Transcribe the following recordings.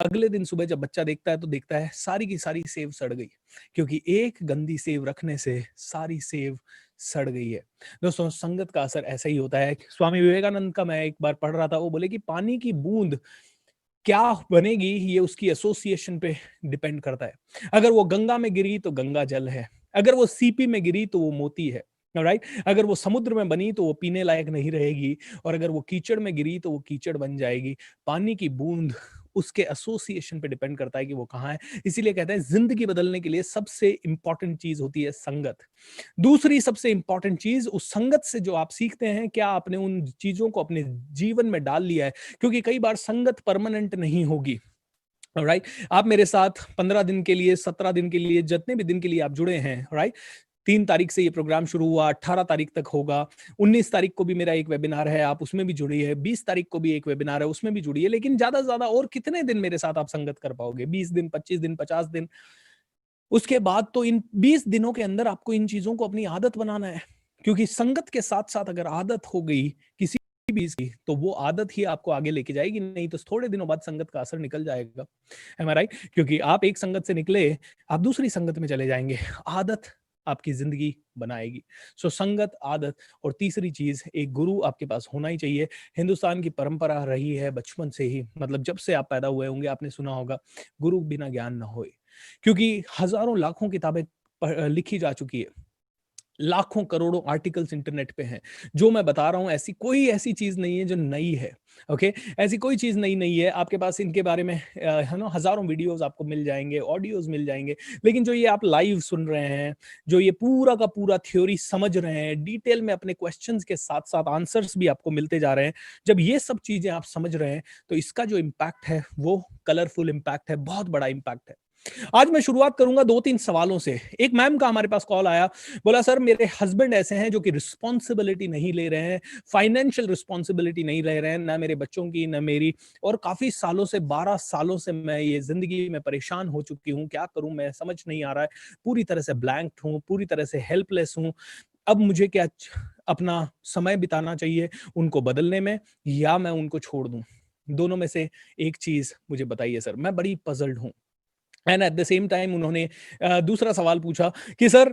अगले दिन सुबह जब बच्चा देखता है तो देखता है सारी की सारी सेव सड़ गई, क्योंकि एक गंदी सेव रखने से सारी सेव सड़ गई है। दोस्तों, संगत का असर ऐसा ही होता है। स्वामी विवेकानंद का मैं एक बार पढ़ रहा था, वो बोले कि पानी की बूंद क्या बनेगी ये उसकी एसोसिएशन पे डिपेंड करता है। अगर वो गंगा में गिरी तो गंगा जल है, अगर वो सीपी में गिरी तो वो मोती है, राइट। अगर वो समुद्र में बनी तो वो पीने लायक नहीं रहेगी, और अगर वो कीचड़ में गिरी तो वो कीचड़ बन जाएगी। पानी की बूंद उसके एसोसिएशन पे डिपेंड करता है कि वो कहाँ है। इसीलिए कहते हैं जिंदगी बदलने के लिए सबसे इंपॉर्टेंट चीज होती है संगत। दूसरी सबसे इंपॉर्टेंट चीज, उस संगत से जो आप सीखते हैं, क्या आपने उन चीजों को अपने जीवन में डाल लिया है, क्योंकि कई बार संगत परमानेंट नहीं होगी, राइट। आप मेरे साथ 15 दिन के लिए, 17 दिन के लिए, जितने भी दिन के लिए आप जुड़े हैं, राइट। 3 तारीख से ये प्रोग्राम शुरू हुआ, 18 तारीख तक होगा। 19 तारीख को भी मेरा एक वेबिनार है, आप उसमें भी जुड़िए। 20 तारीख को भी एक वेबिनार है, उसमें भी जुड़िए। लेकिन ज्यादा से ज्यादा और कितने दिन मेरे साथ आप संगत कर पाओगे? 20 दिन, 25 दिन, 50 दिन। उसके बाद तो इन 20 दिनों के अंदर आपको इन चीजों को अपनी आदत बनाना है, क्योंकि संगत के साथ साथ अगर आदत हो गई किसी भी चीज की, तो वो आदत ही आपको आगे लेके जाएगी। नहीं तो थोड़े दिनों बाद संगत का असर निकल जाएगा। एम आई राइट? क्योंकि आप एक संगत से निकले, आप दूसरी संगत में चले जाएंगे। आदत आपकी जिंदगी बनाएगी। सो संगत, आदत, और तीसरी चीज, एक गुरु आपके पास होना ही चाहिए। हिंदुस्तान की परंपरा रही है बचपन से ही, मतलब जब से आप पैदा हुए होंगे आपने सुना होगा, गुरु बिना ज्ञान न होए। क्योंकि हजारों लाखों किताबें लिखी जा चुकी है, लाखों करोड़ों आर्टिकल्स इंटरनेट पे हैं। जो मैं बता रहा हूं ऐसी कोई ऐसी चीज नहीं है जो नई है। ओके, ऐसी कोई चीज नई नहीं है। आपके पास इनके बारे में है ना, हजारों वीडियोस आपको मिल जाएंगे, ऑडियोज मिल जाएंगे। लेकिन जो ये आप लाइव सुन रहे हैं, जो ये पूरा का पूरा थ्योरी समझ रहे हैं, डिटेल में अपने क्वेश्चंस के साथ साथ आंसर्स भी आपको मिलते जा रहे हैं, जब ये सब चीजें आप समझ रहे हैं, तो इसका जो इम्पैक्ट है वो कलरफुल इम्पैक्ट है, बहुत बड़ा इम्पैक्ट है। आज मैं शुरुआत करूंगा 2-3 सवालों से। एक मैम का हमारे पास कॉल आया, बोला सर मेरे हस्बैंड ऐसे हैं जो कि रिस्पॉन्सिबिलिटी नहीं ले रहे हैं, फाइनेंशियल रिस्पॉन्सिबिलिटी नहीं ले रहे हैं, ना मेरे बच्चों की ना मेरी, और काफी सालों से, 12 सालों से मैं ये जिंदगी में परेशान हो चुकी हूँ, क्या करूं मैं समझ नहीं आ रहा है, पूरी तरह से ब्लैंक हूँ, पूरी तरह से हेल्पलेस हूँ। अब मुझे क्या अपना समय बिताना चाहिए उनको बदलने में, या मैं उनको छोड़ दूं? दोनों में से एक चीज मुझे बताइए सर, मैं बड़ी पजल्ड हूं। And at the same time उन्होंने दूसरा सवाल पूछा कि सर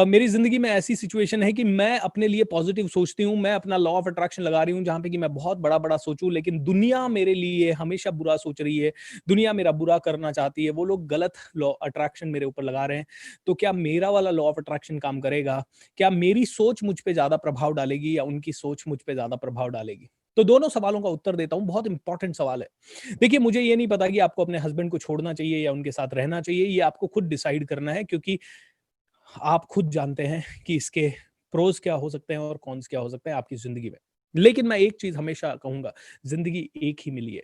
मेरी जिंदगी में ऐसी सिचुएशन है कि मैं अपने लिए पॉजिटिव सोचती हूँ, मैं अपना लॉ ऑफ अट्रैक्शन लगा रही हूँ जहां पे कि मैं बहुत बड़ा बड़ा सोचूं, लेकिन दुनिया मेरे लिए हमेशा बुरा सोच रही है, दुनिया मेरा बुरा करना चाहती है, वो लोग गलत लॉ अट्रैक्शन मेरे ऊपर लगा रहे हैं। तो क्या मेरा वाला लॉ ऑफ अट्रैक्शन काम करेगा? क्या मेरी सोच मुझ पे ज्यादा प्रभाव डालेगी या उनकी सोच मुझ पे ज्यादा प्रभाव डालेगी? तो दोनों सवालों का उत्तर देता हूं, बहुत इंपॉर्टेंट सवाल है। देखिए, मुझे ये नहीं पता कि आपको अपने हस्बैंड को छोड़ना चाहिए या उनके साथ रहना चाहिए, ये आपको खुद डिसाइड करना है, क्योंकि आप खुद जानते हैं कि इसके प्रोज क्या हो सकते हैं और कॉन्स क्या हो सकते हैं आपकी जिंदगी में। लेकिन मैं एक चीज हमेशा कहूंगा, जिंदगी एक ही मिली है।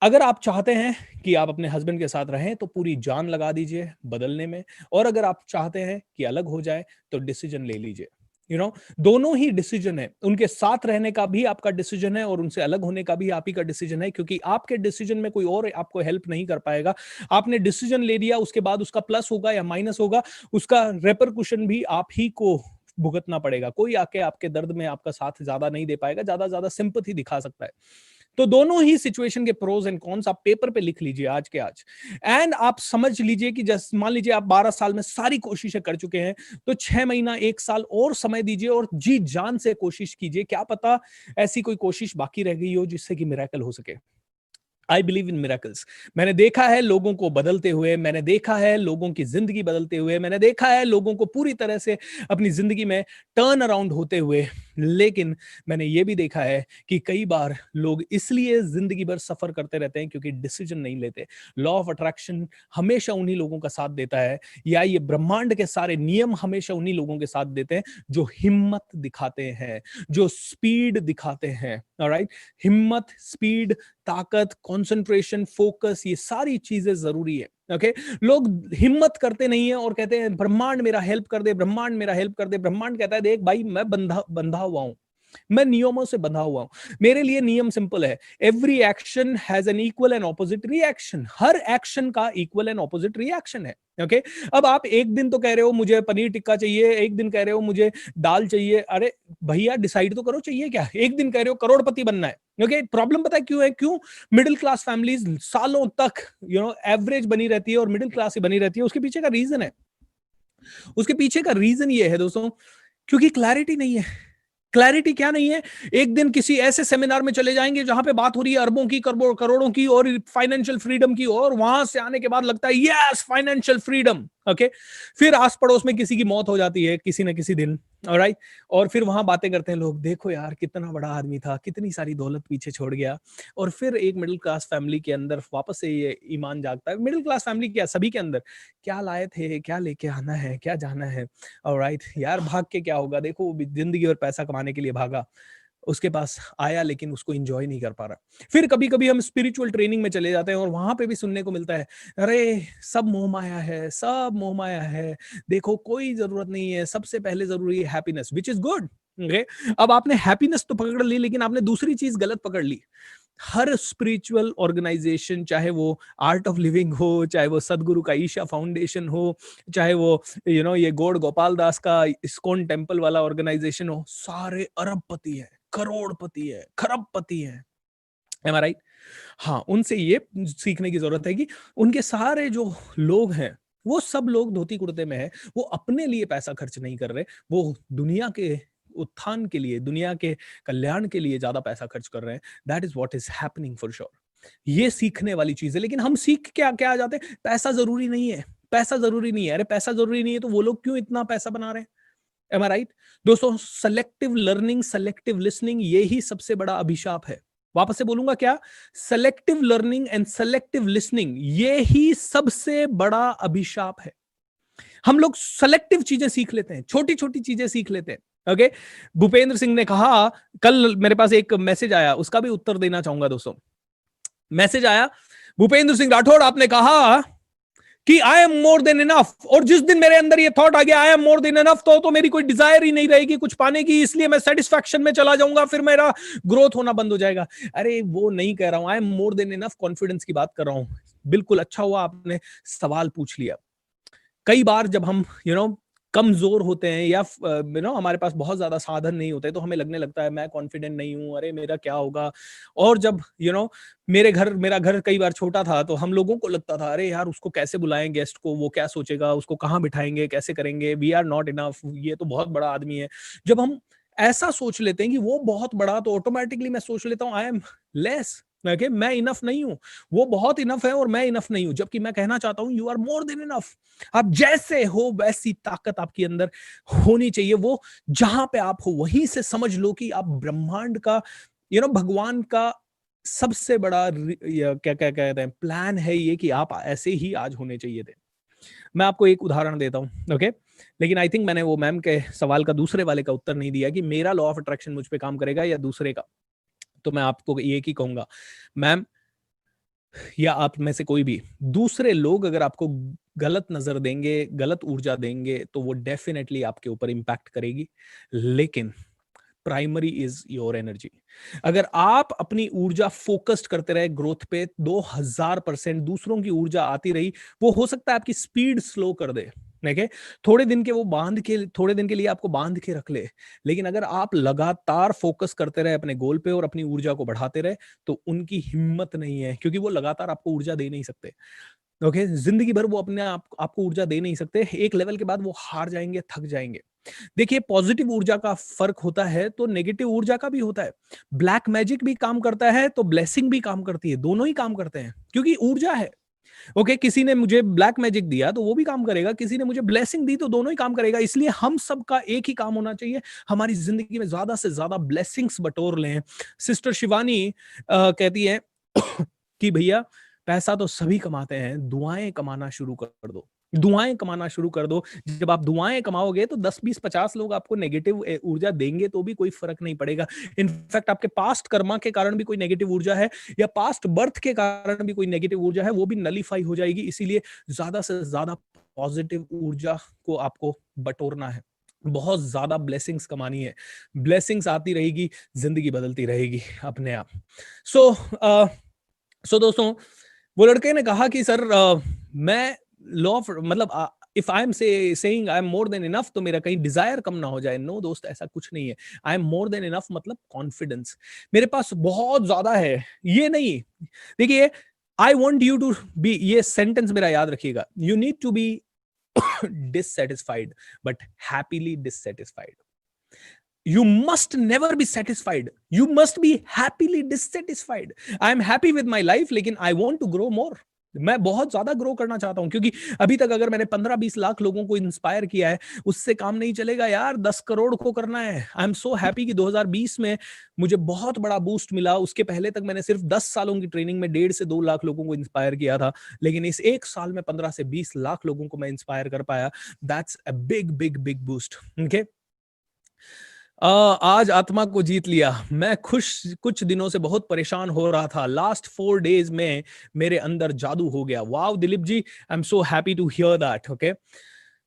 अगर आप चाहते हैं कि आप अपने हस्बैंड के साथ रहें तो पूरी जान लगा दीजिए बदलने में, और अगर आप चाहते हैं कि अलग हो जाए तो डिसीजन ले लीजिए। दोनों ही डिसीजन है, उनके साथ रहने का भी आपका डिसीजन है और उनसे अलग होने का भी आप ही का डिसीजन है, क्योंकि आपके डिसीजन में कोई और आपको हेल्प नहीं कर पाएगा। आपने डिसीजन ले लिया, उसके बाद उसका प्लस होगा या माइनस होगा, उसका रेपरकुशन भी आप ही को भुगतना पड़ेगा। कोई आके आपके दर्द में आपका साथ ज्यादा नहीं दे पाएगा, ज्यादा ज्यादा सिंपैथी दिखा सकता है। तो दोनों ही सिचुएशन के प्रोज एंड कॉन्स आप पेपर पे लिख लीजिए आज के आज, एंड आप समझ लीजिए कि जैसे मान लीजिए आप 12 साल में सारी कोशिशें कर चुके हैं, तो 6 महीना 1 साल और समय दीजिए और जी जान से कोशिश कीजिए। क्या पता ऐसी कोई कोशिश बाकी रह गई हो जिससे कि मिरेकल हो सके। I believe in miracles. मैंने देखा है लोगों को बदलते हुए, मैंने देखा है लोगों की जिंदगी बदलते हुए, मैंने देखा है लोगों को पूरी तरह से अपनी जिंदगी में टर्न अराउंड होते हुए। लेकिन मैंने ये भी देखा है कि कई बार लोग इसलिए जिंदगी भर सफर करते रहते हैं क्योंकि डिसीजन नहीं लेते। लॉ ऑफ अट्रैक्शन हमेशा उन्हीं लोगों का साथ देता है, या ये ब्रह्मांड के सारे नियम हमेशा उन्हीं लोगों के साथ देते हैं जो हिम्मत दिखाते हैं, जो स्पीड दिखाते हैं। ऑलराइट, हिम्मत, स्पीड, ताकत, कंसंट्रेशन, फोकस, ये सारी चीजें जरूरी है। ओके, लोग हिम्मत करते नहीं है और कहते हैं ब्रह्मांड मेरा हेल्प कर दे, ब्रह्मांड मेरा हेल्प कर दे। ब्रह्मांड कहता है देख भाई, मैं बंधा बंधा हुआ हूं, मैं नियमों से बंधा हुआ हूं। मेरे लिए नियम सिंपल है, every action has an equal and opposite reaction. Her action का इक्वल एंड ऑपोजिट रिएक्शन है। ओके अब आप एक दिन तो कह रहे हो मुझे पनीर टिक्का चाहिए, एक दिन कह रहे हो मुझे दाल चाहिए। अरे भैया डिसाइड तो करो चाहिए क्या। एक दिन कह रहे हो करोड़पति बनना है। ओके प्रॉब्लम पता है क्यों है, क्यों मिडिल क्लास फैमिलीज सालों तक एवरेज बनी रहती है और मिडिल क्लास ही बनी रहती है। उसके पीछे का रीजन है, उसके पीछे का रीजन ये है दोस्तों, क्योंकि क्लैरिटी नहीं है। क्लैरिटी क्या नहीं है, एक दिन किसी ऐसे सेमिनार में चले जाएंगे जहां पे बात हो रही है अरबों की, करोड़ों की और फाइनेंशियल फ्रीडम की, और वहां से आने के बाद लगता है यस फाइनेंशियल फ्रीडम। ओके फिर आस पड़ोस में किसी की मौत हो जाती है किसी न किसी दिन। ऑलराइट और फिर वहां बातें करते हैं लोग, देखो यार कितना बड़ा आदमी था, कितनी सारी दौलत पीछे छोड़ गया। और फिर एक मिडिल क्लास फैमिली के अंदर वापस से ये ईमान जागता है। मिडिल क्लास फैमिली क्या, सभी के अंदर, क्या लाए थे, क्या लेके आना है, क्या जाना है। ऑलराइट यार भाग के क्या होगा, देखो जिंदगी और पैसा कमाने के लिए भागा, उसके पास आया लेकिन उसको एंजॉय नहीं कर पा रहा। फिर कभी कभी हम स्पिरिचुअल ट्रेनिंग में चले जाते हैं और वहां पे भी सुनने को मिलता है, अरे सब मोह माया है, सब मोह माया है, देखो कोई जरूरत नहीं है, सबसे पहले जरूरी है happiness, which is good. Okay अब आपने हैप्पीनेस तो पकड़ ली लेकिन आपने दूसरी चीज गलत पकड़ ली। हर स्पिरिचुअल ऑर्गेनाइजेशन, चाहे वो आर्ट ऑफ लिविंग हो, चाहे वो सदगुरु का ईशा फाउंडेशन हो, चाहे वो ये गौड़ गोपाल दास का इस्कॉन टेम्पल वाला ऑर्गेनाइजेशन हो, सारे अरबपति है, करोड़पति है, खरबपति है। एम आई राइट? हाँ उनसे ये सीखने की जरूरत है कि उनके सारे जो लोग हैं वो सब लोग धोती कुर्ते में है, वो अपने लिए पैसा खर्च नहीं कर रहे, वो दुनिया के उत्थान के लिए, दुनिया के कल्याण के लिए ज्यादा पैसा खर्च कर रहे हैं। That is what is happening for sure. ये सीखने वाली चीज है। लेकिन हम सीख क्या क्या आ जाते हैं, पैसा जरूरी नहीं है, पैसा जरूरी नहीं है। अरे पैसा जरूरी नहीं है तो वो लोग क्यों इतना पैसा बना रहे हैं। एम आई राइट दोस्तों? सेलेक्टिव लर्निंग, सेलेक्टिव लिसनिंग, ये ही सबसे बड़ा अभिशाप है। वापस से बोलूंगा क्या, selective learning and selective listening, ये ही सबसे बड़ा अभिशाप है। हम लोग सेलेक्टिव चीजें सीख लेते हैं, छोटी छोटी चीजें सीख लेते हैं। ओके भूपेंद्र सिंह ने कहा, कल मेरे पास एक मैसेज आया, उसका भी उत्तर देना चाहूंगा दोस्तों। मैसेज आया, भूपेंद्र सिंह राठौड़ आपने कहा कि आई एम मोर देन इनफ, और जिस दिन मेरे अंदर ये थॉट आ गया आई एम मोर देन इनफ, तो मेरी कोई डिजायर ही नहीं रहेगी कुछ पाने की, इसलिए मैं सेटिस्फैक्शन में चला जाऊंगा, फिर मेरा ग्रोथ होना बंद हो जाएगा। अरे वो नहीं कह रहा हूं, आई am more than enough confidence की बात कर रहा हूं। बिल्कुल अच्छा हुआ आपने सवाल पूछ लिया। कई बार जब हम कमजोर होते हैं या हमारे पास बहुत ज्यादा साधन नहीं होते, तो हमें लगने लगता है मैं कॉन्फिडेंट नहीं हूं, अरे मेरा क्या होगा। और जब मेरा घर कई बार छोटा था, तो हम लोगों को लगता था अरे यार उसको कैसे बुलाएं गेस्ट को, वो क्या सोचेगा, उसको कहाँ बिठाएंगे, कैसे करेंगे, वी आर नॉट इनफ, ये तो बहुत बड़ा आदमी है। जब हम ऐसा सोच लेते हैं कि वो बहुत बड़ा, तो ऑटोमेटिकली मैं सोच लेता हूँ आई एम लेस, मैं इनफ नहीं हूं, वो बहुत इनफ है और मैं इनफ नहीं हूं। जबकि मैं कहना चाहता हूं you are more than enough. आप जैसे हो वैसी ताकत आपके अंदर होनी चाहिए। वो जहां पे आप हो वहीं से समझ लो कि आप ब्रह्मांड का भगवान का सबसे बड़ा क्या क्या कहते हैं प्लान है ये, कि आप ऐसे ही आज होने चाहिए थे। मैं आपको एक उदाहरण देता हूं। ओके लेकिन आई थिंक मैंने वो मैम के सवाल का दूसरे वाले का उत्तर नहीं दिया कि मेरा लॉ ऑफ अट्रैक्शन मुझ पे काम करेगा या दूसरे का। तो मैं आपको एक ही कहूंगा, मैम या आप में से कोई भी, दूसरे लोग अगर आपको गलत नजर देंगे, गलत ऊर्जा देंगे, तो वो डेफिनेटली आपके ऊपर इंपैक्ट करेगी। लेकिन प्राइमरी इज योर एनर्जी। अगर आप अपनी ऊर्जा फोकस्ड करते रहे ग्रोथ पे, 2000% दूसरों की ऊर्जा आती रही, वो हो सकता है आपकी स्पीड स्लो कर दे, ठीक है, थोड़े दिन के लिए आपको बांध के रख ले। लेकिन अगर आप लगातार फोकस करते रहे अपने गोल पे और अपनी ऊर्जा को बढ़ाते रहे, तो उनकी हिम्मत नहीं है, क्योंकि वो लगातार आपको ऊर्जा दे नहीं सकते। ओके जिंदगी भर वो अपने आपको ऊर्जा दे नहीं सकते। एक लेवल के बाद वो हार जाएंगे, थक जाएंगे। देखिए पॉजिटिव ऊर्जा का फर्क होता है तो नेगेटिव ऊर्जा का भी होता है। ब्लैक मैजिक भी काम करता है तो ब्लेसिंग भी काम करती है, दोनों ही काम करते हैं क्योंकि ऊर्जा है। ओके किसी ने मुझे ब्लैक मैजिक दिया तो वो भी काम करेगा, किसी ने मुझे ब्लेसिंग दी तो दोनों ही काम करेगा। इसलिए हम सबका एक ही काम होना चाहिए, हमारी जिंदगी में ज्यादा से ज्यादा ब्लेसिंग्स बटोर लें। सिस्टर शिवानी कहती है कि भैया पैसा तो सभी कमाते हैं, दुआएं कमाना शुरू कर दो, दुआएं कमाना शुरू कर दो। जब आप दुआएं कमाओगे तो 10 20 50 लोग आपको नेगेटिव ऊर्जा देंगे तो भी कोई फर्क नहीं पड़ेगा। इनफैक्ट आपके पास्ट कर्मा के कारण भी कोई नेगेटिव ऊर्जा है या पास्ट बर्थ के कारण भी कोई नेगेटिव ऊर्जा है, वो भी नलीफाई हो जाएगी। इसीलिए ज्यादा से ज्यादा पॉजिटिव ऊर्जा को आपको बटोरना है। बहुत ज्यादा ब्लेसिंग्स कमानी है, ब्लेसिंग्स आती रहेगी, जिंदगी बदलती रहेगी अपने आप। सो सो दोस्तों, वो लड़के ने कहा कि सर मैं लॉ ऑफ मतलब if I am saying I am more than enough, तो मेरा कहीं डिजायर कम ना हो जाए। नो दोस्त, ऐसा कुछ नहीं है। I am more than enough मतलब कॉन्फिडेंस, मेरे पास बहुत ज्यादा है, ये नहीं। देखिए, I want you to be, ये सेंटेंस मेरा याद रखिएगा, you need to be dissatisfied but happily dissatisfied. You must never be satisfied, you must be happily dissatisfied. I am happy with my life, लेकिन I want to grow more. मैं बहुत ज्यादा grow करना चाहता हूं, क्योंकि अभी तक अगर मैंने 15-20 लाख लोगों को इंस्पायर किया है, उससे काम नहीं चलेगा यार, 10 करोड़ को करना है। आई एम सो हैप्पी कि 2020 में मुझे बहुत बड़ा बूस्ट मिला। उसके पहले तक मैंने सिर्फ 10 सालों की ट्रेनिंग में 1.5 से 2 लाख लोगों को इंस्पायर किया था, लेकिन इस एक साल में 15 से 20 लाख लोगों को मैं इंस्पायर कर पाया। That's a big big big boost. Okay, आज आत्मा को जीत लिया। मैं खुश, कुछ दिनों से बहुत परेशान हो रहा था, लास्ट 4 डेज में मेरे अंदर जादू हो गया। Wow Dilip ji, I am so happy to hear that. Okay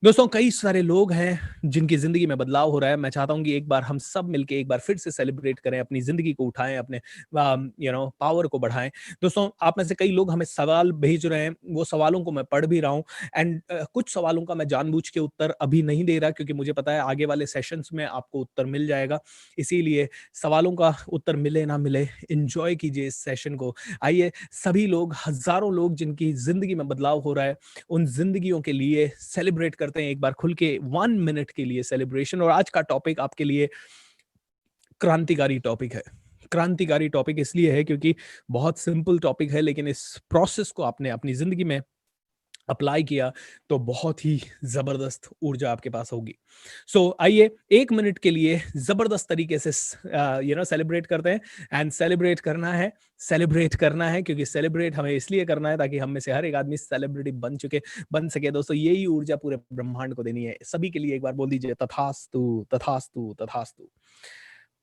दोस्तों, कई सारे लोग हैं जिनकी जिंदगी में बदलाव हो रहा है। मैं चाहता हूं कि एक बार हम सब मिलके एक बार फिर से सेलिब्रेट करें, अपनी जिंदगी को उठाएं, अपने पावर को बढ़ाएं। दोस्तों, आप में से कई लोग हमें सवाल भेज रहे हैं, वो सवालों को मैं पढ़ भी रहा हूं। एंड कुछ सवालों का मैं जानबूझ के उत्तर अभी नहीं दे रहा, क्योंकि मुझे पता है आगे वाले सेशंस में आपको उत्तर मिल जाएगा। इसीलिए सवालों का उत्तर मिले ना मिले, इंजॉय कीजिए इस सेशन को। आइए, सभी लोग, हजारों लोग जिनकी जिंदगी में बदलाव हो रहा है, उन जिंदगियों के लिए सेलिब्रेट करते हैं एक बार खुल के, 1 मिनट के लिए सेलिब्रेशन। और आज का टॉपिक आपके लिए क्रांतिकारी टॉपिक है। क्रांतिकारी टॉपिक इसलिए है क्योंकि बहुत सिंपल टॉपिक है, लेकिन इस प्रोसेस को आपने अपनी जिंदगी में अप्लाई किया तो बहुत ही जबरदस्त ऊर्जा आपके पास होगी। सो आइए 1 मिनट के लिए जबरदस्त तरीके से सेलिब्रेट करते हैं। एंड सेलिब्रेट करना है क्योंकि सेलिब्रेट हमें इसलिए करना है ताकि हम में से हर एक आदमी सेलिब्रिटी बन सके। दोस्तों, यही ऊर्जा पूरे ब्रह्मांड को देनी है। सभी के लिए एक बार बोल दीजिए, तथास्तु तथास्तु तथास्तु।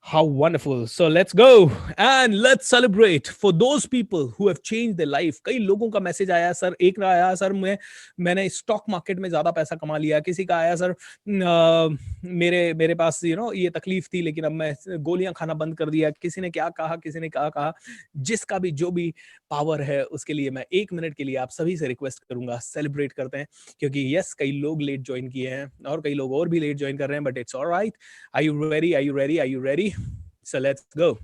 How wonderful. So let's go and let's celebrate for those people who have changed their life. कई लोगों का मैसेज आया सर, एक ना आया सर मैंने स्टॉक मार्केट में ज्यादा पैसा कमा लिया। किसी का आया सर मेरे पास ये तकलीफ थी, लेकिन अब मैं गोलियां खाना बंद कर दिया। किसी ने क्या कहा, किसी ने क्या कहा। जिसका भी जो भी पावर है, उसके लिए मैं 1 मिनट के लिए आप सभी से रिक्वेस्ट करूंगा, सेलिब्रेट करते हैं। क्योंकि यस, कई लोग लेट ज्वाइन किए हैं और कई लोग और भी लेट ज्वाइन कर रहे हैं, but it's alright. Are you ready? Are you ready? Are you ready? So let's go.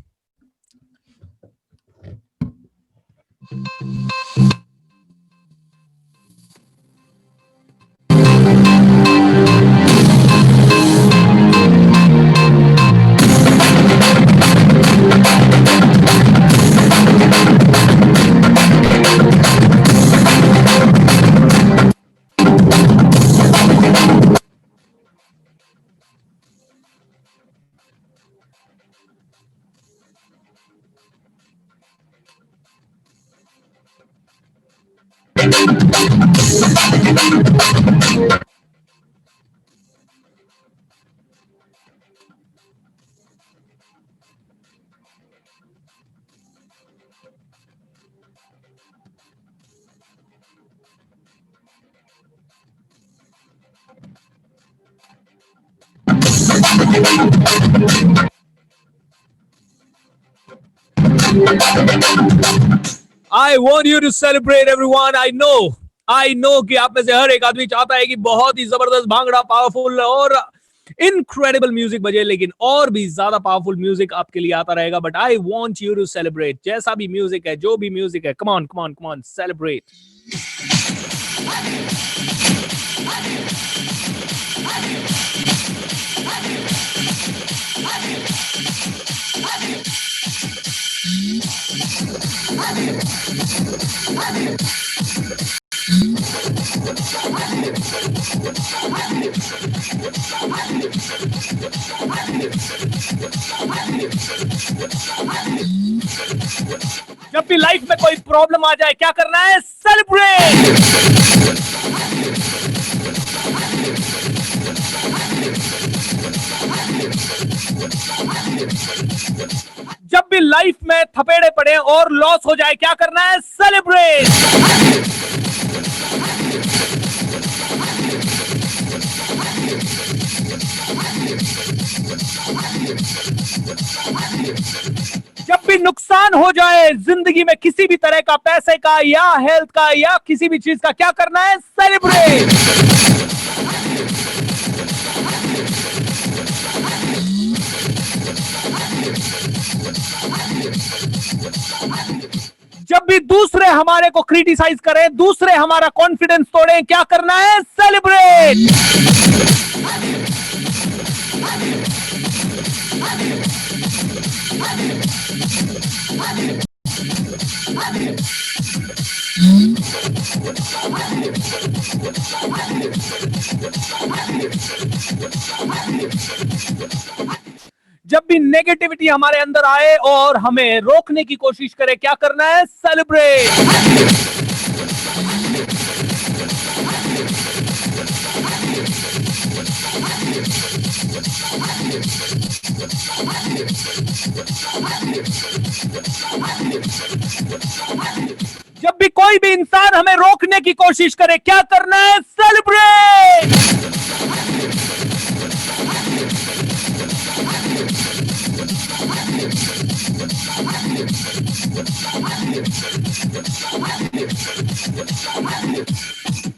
I want you to celebrate everyone. I know कि आप में से हर एक आदमी चाहता है कि बहुत ही जबरदस्त भांगड़ा, पावरफुल और इनक्रेडिबल म्यूजिक बजे, लेकिन और भी ज्यादा पावरफुल म्यूजिक आपके लिए आता रहेगा। But I want you to celebrate. जैसा भी म्यूजिक है, जो भी म्यूजिक है, come on come on come on, celebrate. जब भी लाइफ में कोई प्रॉब्लम आ जाए, क्या करना है? सेलिब्रेट। जब भी लाइफ में थपेड़े पड़े और लॉस हो जाए, क्या करना है? सेलिब्रेट। नुकसान हो जाए जिंदगी में किसी भी तरह का, पैसे का या हेल्थ का या किसी भी चीज का, क्या करना है? सेलिब्रेट। जब भी दूसरे हमारे को क्रिटिसाइज करें, दूसरे हमारा कॉन्फिडेंस तोड़ें, क्या करना है? सेलिब्रेट। जब भी नेगेटिविटी हमारे अंदर आए और हमें रोकने की कोशिश करे, क्या करना है? सेलिब्रेट। जब भी कोई भी इंसान हमें रोकने की कोशिश करे, क्या करना है? सेलिब्रेट।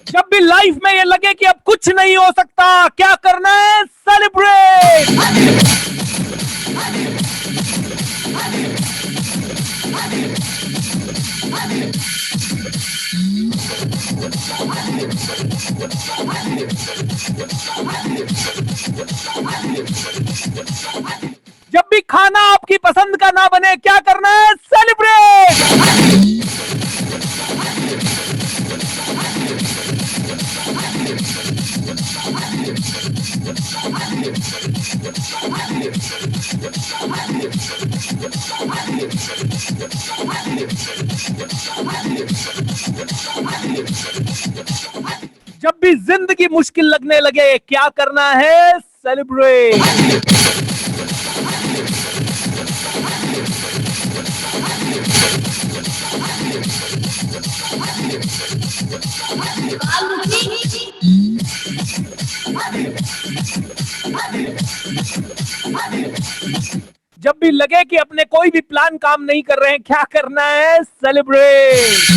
जब भी लाइफ में ये लगे कि अब कुछ नहीं हो सकता, क्या करना है? सेलिब्रेट। जब भी खाना आपकी पसंद का ना बने, क्या करना है? सेलिब्रेट। जब भी जिंदगी मुश्किल लगने लगे, क्या करना है? सेलिब्रेट। जब भी लगे कि अपने कोई भी प्लान काम नहीं कर रहे हैं, क्या करना है? सेलिब्रेट।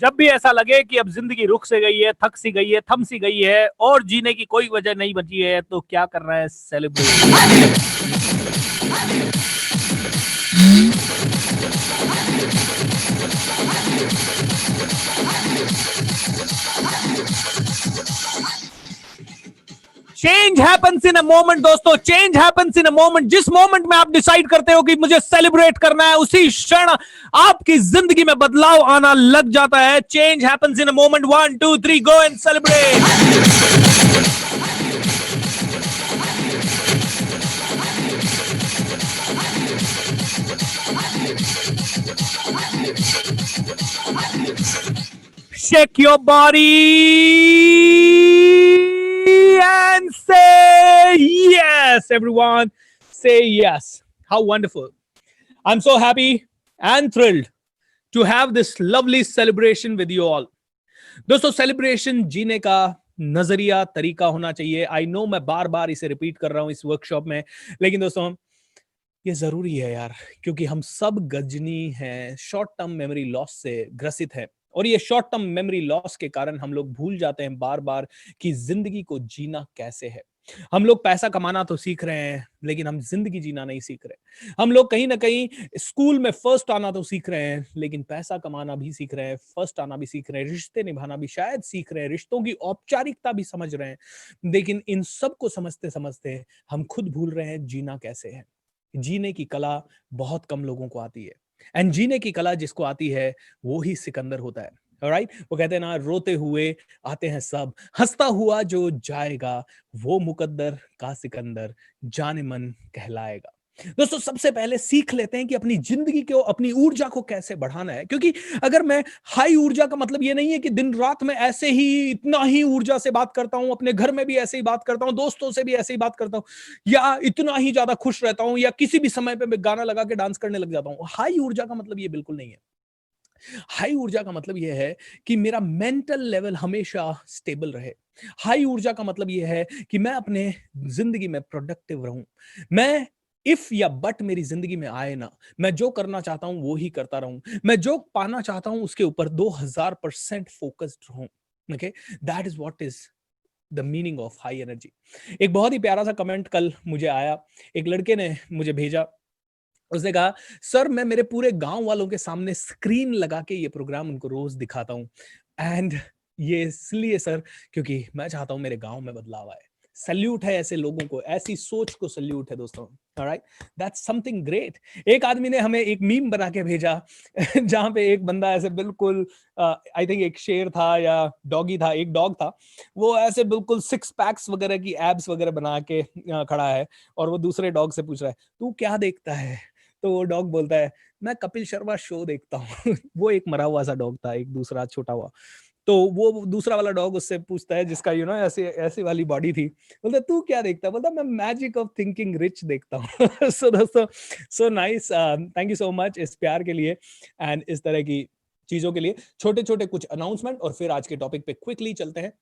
जब भी ऐसा लगे कि अब जिंदगी रुक से गई है, थक सी गई है, थम सी गई है और जीने की कोई वजह नहीं बची है, तो क्या करना है? Celebrate. Change happens in a moment दोस्तों, change happens in a moment. जिस मोमेंट में आप डिसाइड करते हो कि मुझे सेलिब्रेट करना है, उसी क्षण आपकी जिंदगी में बदलाव आना लग जाता है। Change happens in a moment. 1 2 3 go and celebrate. Shake your body and say yes, everyone. Say yes. How wonderful. I'm so happy and thrilled to have this lovely celebration with you all. दोस्तों, celebration जीने का नजरिया, तरीका होना चाहिए। I know मैं बार बार इसे repeat कर रहा हूं इस वर्कशॉप में, लेकिन दोस्तों ये जरूरी है यार, क्योंकि हम सब गजनी हैं, शॉर्ट टर्म मेमोरी लॉस से ग्रसित हैं। और ये शॉर्ट टर्म मेमोरी लॉस के कारण हम लोग भूल जाते हैं बार बार कि जिंदगी को जीना कैसे है। हम लोग पैसा कमाना तो सीख रहे हैं, लेकिन हम जिंदगी जीना नहीं सीख रहे। हम लोग कहीं ना कहीं स्कूल में फर्स्ट आना तो सीख रहे हैं, लेकिन पैसा कमाना भी सीख रहे हैं, फर्स्ट आना भी सीख रहे हैं, रिश्ते निभाना भी शायद सीख रहे हैं, रिश्तों की औपचारिकता भी समझ रहे हैं। लेकिन इन सब को समझते समझते हम खुद भूल रहे हैं जीना कैसे है। जीने की कला बहुत कम लोगों को आती है, एंड जीने की कला जिसको आती है वो ही सिकंदर होता है। ऑलराइट, वो कहते हैं ना, रोते हुए आते हैं सब, हंसता हुआ जो जाएगा वो मुकद्दर का सिकंदर जाने मन कहलाएगा। दोस्तों सबसे पहले सीख लेते हैं कि अपनी जिंदगी को, अपनी ऊर्जा को कैसे बढ़ाना है। क्योंकि अगर मैं हाई ऊर्जा का मतलब ये नहीं है कि दिन रात में ऐसे ही इतना ही ऊर्जा से बात करता हूं, अपने घर में भी ऐसे ही बात करता हूं, दोस्तों से भी ऐसे ही बात करता हूं, या इतना ही ज्यादा खुश रहता हूं, या किसी भी समय पे मैं गाना लगा के डांस करने लग जाता हूं। हाई ऊर्जा का मतलब ये बिल्कुल नहीं है। हाई ऊर्जा का मतलब यह है कि मेरा मेंटल लेवल हमेशा स्टेबल रहे। हाई ऊर्जा का मतलब यह है कि मैं अपने जिंदगी में प्रोडक्टिव रहूं। मैं इफ या बट मेरी जिंदगी में आए ना, मैं जो करना चाहता हूं वो ही करता रहूं, मैं जो पाना चाहता हूं उसके ऊपर 2000% फोकस्ड रहूं। Okay, that is what is the meaning of high energy. एक बहुत ही प्यारा सा कमेंट कल मुझे आया, एक लड़के ने मुझे भेजा। उसने कहा, सर मैं मेरे पूरे गांव वालों के सामने स्क्रीन लगा के ये प्रोग्राम उनको रोज दिखाता हूँ, एंड ये इसलिए सर क्योंकि मैं चाहता हूं मेरे गांव में बदलाव आए। सल्यूट है ऐसे लोगों को, ऐसी सोच को सल्यूट है दोस्तों। Alright, that's something great. एक आदमी ने हमें एक मीम बना के भेजा जहां पे एक बंदा ऐसे बिल्कुल, आई थिंक एक शेर था या डॉगी था, एक डॉग था, वो ऐसे बिल्कुल सिक्स पैक्स वगैरह की एब्स वगैरह बना के खड़ा है, और वो दूसरे डॉग से पूछ रहा है तू क्या देखता है। तो वो डॉग बोलता है मैं कपिल शर्मा शो देखता हूँ। वो एक मरा हुआ सा डॉग था, एक दूसरा छोटा हुआ। तो वो दूसरा वाला डॉग उससे पूछता है, जिसका ऐसे ऐसे वाली बॉडी थी, बोलता तू क्या देखता है, बोलता मैं मैजिक ऑफ थिंकिंग रिच देखता हूँ। सो दोस्तों, so nice, thank you so much इस प्यार के लिए एंड इस तरह की चीजों के लिए। छोटे छोटे कुछ अनाउंसमेंट और फिर आज के टॉपिक पे क्विकली चलते हैं।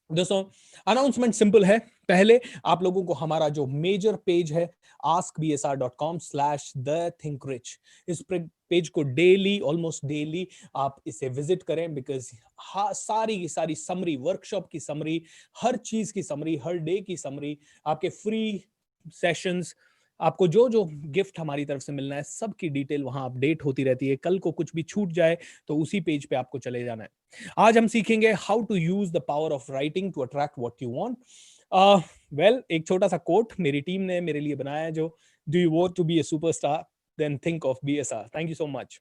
दोस्तों अनाउंसमेंट सिंपल है। पहले आप लोगों को हमारा जो मेजर पेज है askbsr.com/the-think-rich, इस पेज को डेली, ऑलमोस्ट डेली आप इसे विजिट करें, बिकॉज सारी की सारी समरी, वर्कशॉप की समरी, हर चीज की समरी, हर डे की समरी, आपके फ्री सेशंस, आपको जो जो गिफ्ट हमारी तरफ से मिलना है, सबकी डिटेल वहां अपडेट होती रहती है। कल को कुछ भी छूट जाए तो उसी पेज पे आपको चले जाना है। आज हम सीखेंगे how to use the power of writing to attract what you want. Well, एक छोटा सा कोट मेरी टीम ने मेरे लिए बनाया है, जो do you want to be a superstar then think of BSR. Thank you so much.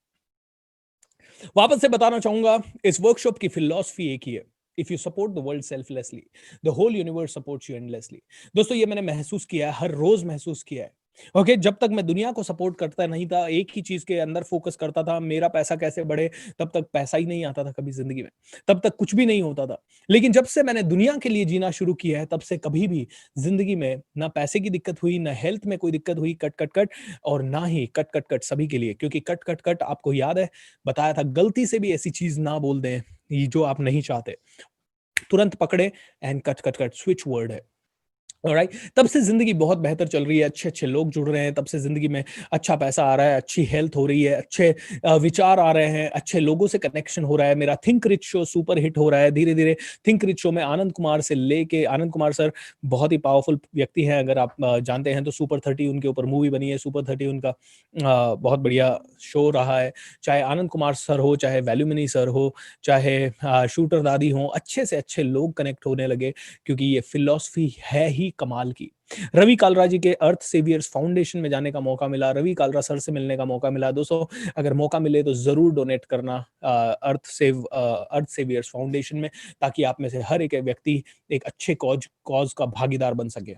वापस से बताना चाहूंगा, इस वर्कशॉप की फिलॉसफी एक ही है, if you support the world selflessly the whole universe supports you endlessly. दोस्तों ये मैंने महसूस किया है, हर रोज महसूस किया है। ओके, जब तक मैं दुनिया को सपोर्ट करता नहीं था, एक ही चीज के अंदर फोकस करता था, मेरा पैसा कैसे बढ़े, तब तक पैसा ही नहीं आता था कभी जिंदगी में, तब तक कुछ भी नहीं होता था। लेकिन जब से मैंने दुनिया के लिए जीना शुरू किया है, तब से कभी भी जिंदगी में ना पैसे की दिक्कत हुई, ना हेल्थ में कोई दिक्कत हुई, कट कट कट, और ना ही कट कट कट सभी के लिए। क्योंकि कट कट कट, आपको याद है बताया था, गलती से भी ऐसी चीज ना बोल दें ये जो आप नहीं चाहते, तुरंत पकड़े and cut cut cut, switch word है। ऑलराइट, तब से जिंदगी बहुत बेहतर चल रही है, अच्छे अच्छे लोग जुड़ रहे हैं, तब से जिंदगी में अच्छा पैसा आ रहा है, अच्छी हेल्थ हो रही है, अच्छे विचार आ रहे हैं, अच्छे लोगों से कनेक्शन हो रहा है। मेरा think rich show super hit हो रहा है धीरे धीरे। थिंक रिच शो में आनंद कुमार से लेके, आनंद कुमार सर बहुत ही पावरफुल व्यक्ति हैं, अगर आप जानते हैं तो सुपर 30 उनके ऊपर मूवी बनी है, सुपर 30 उनका बहुत बढ़िया शो रहा है। चाहे आनंद कुमार सर हो, चाहे वैल्यूमिनी सर हो, चाहे शूटर दादी हो, अच्छे से अच्छे लोग कनेक्ट होने लगे, क्योंकि ये फिलॉसफी है ही कमाल की। रवि कालरा जी के अर्थ सेवियर्स फाउंडेशन में जाने का मौका मिला, रवि कालरा सर से मिलने का मौका मिला। दोस्तों अगर मौका मिले तो जरूर डोनेट करना अर्थ सेवियर्स फाउंडेशन में, ताकि आप में से हर एक व्यक्ति एक अच्छे कॉज का भागीदार बन सके।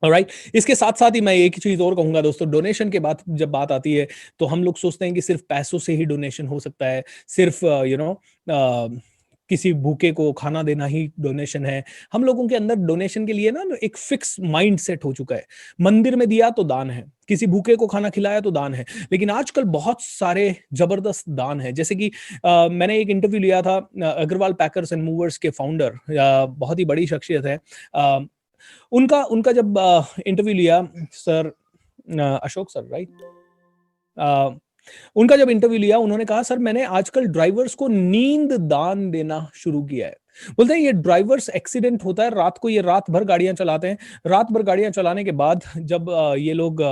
ऑलराइट, इसके साथ साथ ही मैं एक चीज और कहूंगा दोस्तों, डोनेशन के बाद जब बात आती है तो हम लोग सोचते हैं कि सिर्फ पैसों से ही डोनेशन हो सकता है, सिर्फ किसी भूखे को खाना देना ही डोनेशन है। हम लोगों के अंदर डोनेशन के लिए ना एक फिक्स माइंड सेट हो चुका है। मंदिर में दिया तो दान है, किसी भूखे को खाना खिलाया तो दान है, लेकिन आजकल बहुत सारे जबरदस्त दान है। जैसे कि मैंने एक इंटरव्यू लिया था अग्रवाल पैकर्स एंड मूवर्स के फाउंडर, बहुत ही बड़ी शख्सियत है, उनका उनका जब इंटरव्यू लिया, सर अशोक सर, राइट, उनका जब इंटरव्यू लिया, उन्होंने कहा सर मैंने आजकल ड्राइवर्स को नींद दान देना शुरू किया है। बोलते हैं ये ड्राइवर्स एक्सीडेंट होता है रात को, ये रात भर गाड़ियां चलाते हैं, रात भर गाड़ियां चलाने के बाद जब ये लोग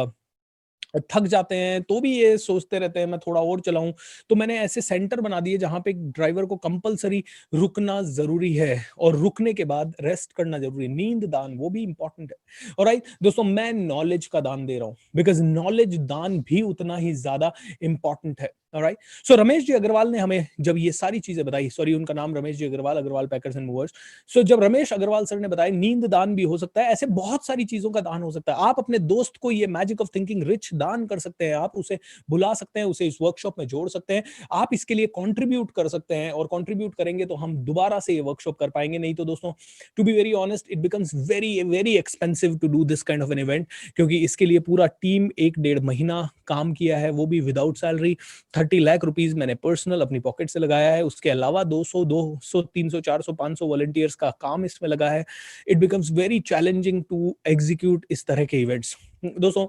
थक जाते हैं तो भी ये सोचते रहते हैं मैं थोड़ा और चलाऊं। तो मैंने ऐसे सेंटर बना दिए जहां पे ड्राइवर को कंपलसरी रुकना जरूरी है, और रुकने के बाद रेस्ट करना जरूरी है, नींद दान वो भी इंपॉर्टेंट है। और राइट दोस्तों, मैं नॉलेज का दान दे रहा हूं, बिकॉज नॉलेज दान भी उतना ही ज्यादा इंपॉर्टेंट है। ऑलराइट। सो रमेश जी अग्रवाल ने हमें जब ये सारी चीजें बताई, सॉरी उनका नाम Ramesh ji Agarwal, Agarwal packers and movers. So जब रमेश अग्रवाल सर ने बताया नींद दान भी हो सकता है, ऐसे बहुत सारी चीजों का दान हो सकता है। आप अपने दोस्त को ये मैजिक ऑफ थिंकिंग रिच दान कर सकते हैं, आप उसे बुला सकते हैं, उसे इस वर्कशॉप में जोड़ सकते हैं, आप इसके लिए कंट्रीब्यूट कर सकते हैं, और कंट्रीब्यूट करेंगे तो हम दोबारा से ये वर्कशॉप कर पाएंगे। नहीं तो दोस्तों, to be very honest, it becomes very very expensive to do this kind of an event, क्योंकि इसके लिए पूरा टीम 1-1.5 महीना काम किया है, वो भी विदाउट सैलरी। 30 लाख रुपीस मैंने पर्सनल अपनी पॉकेट से लगाया है, उसके अलावा 200 200 300 400 500 वॉलंटियर्स का काम इसमें लगा है। It becomes very challenging to execute इस तरह के इवेंट्स। दोस्तों,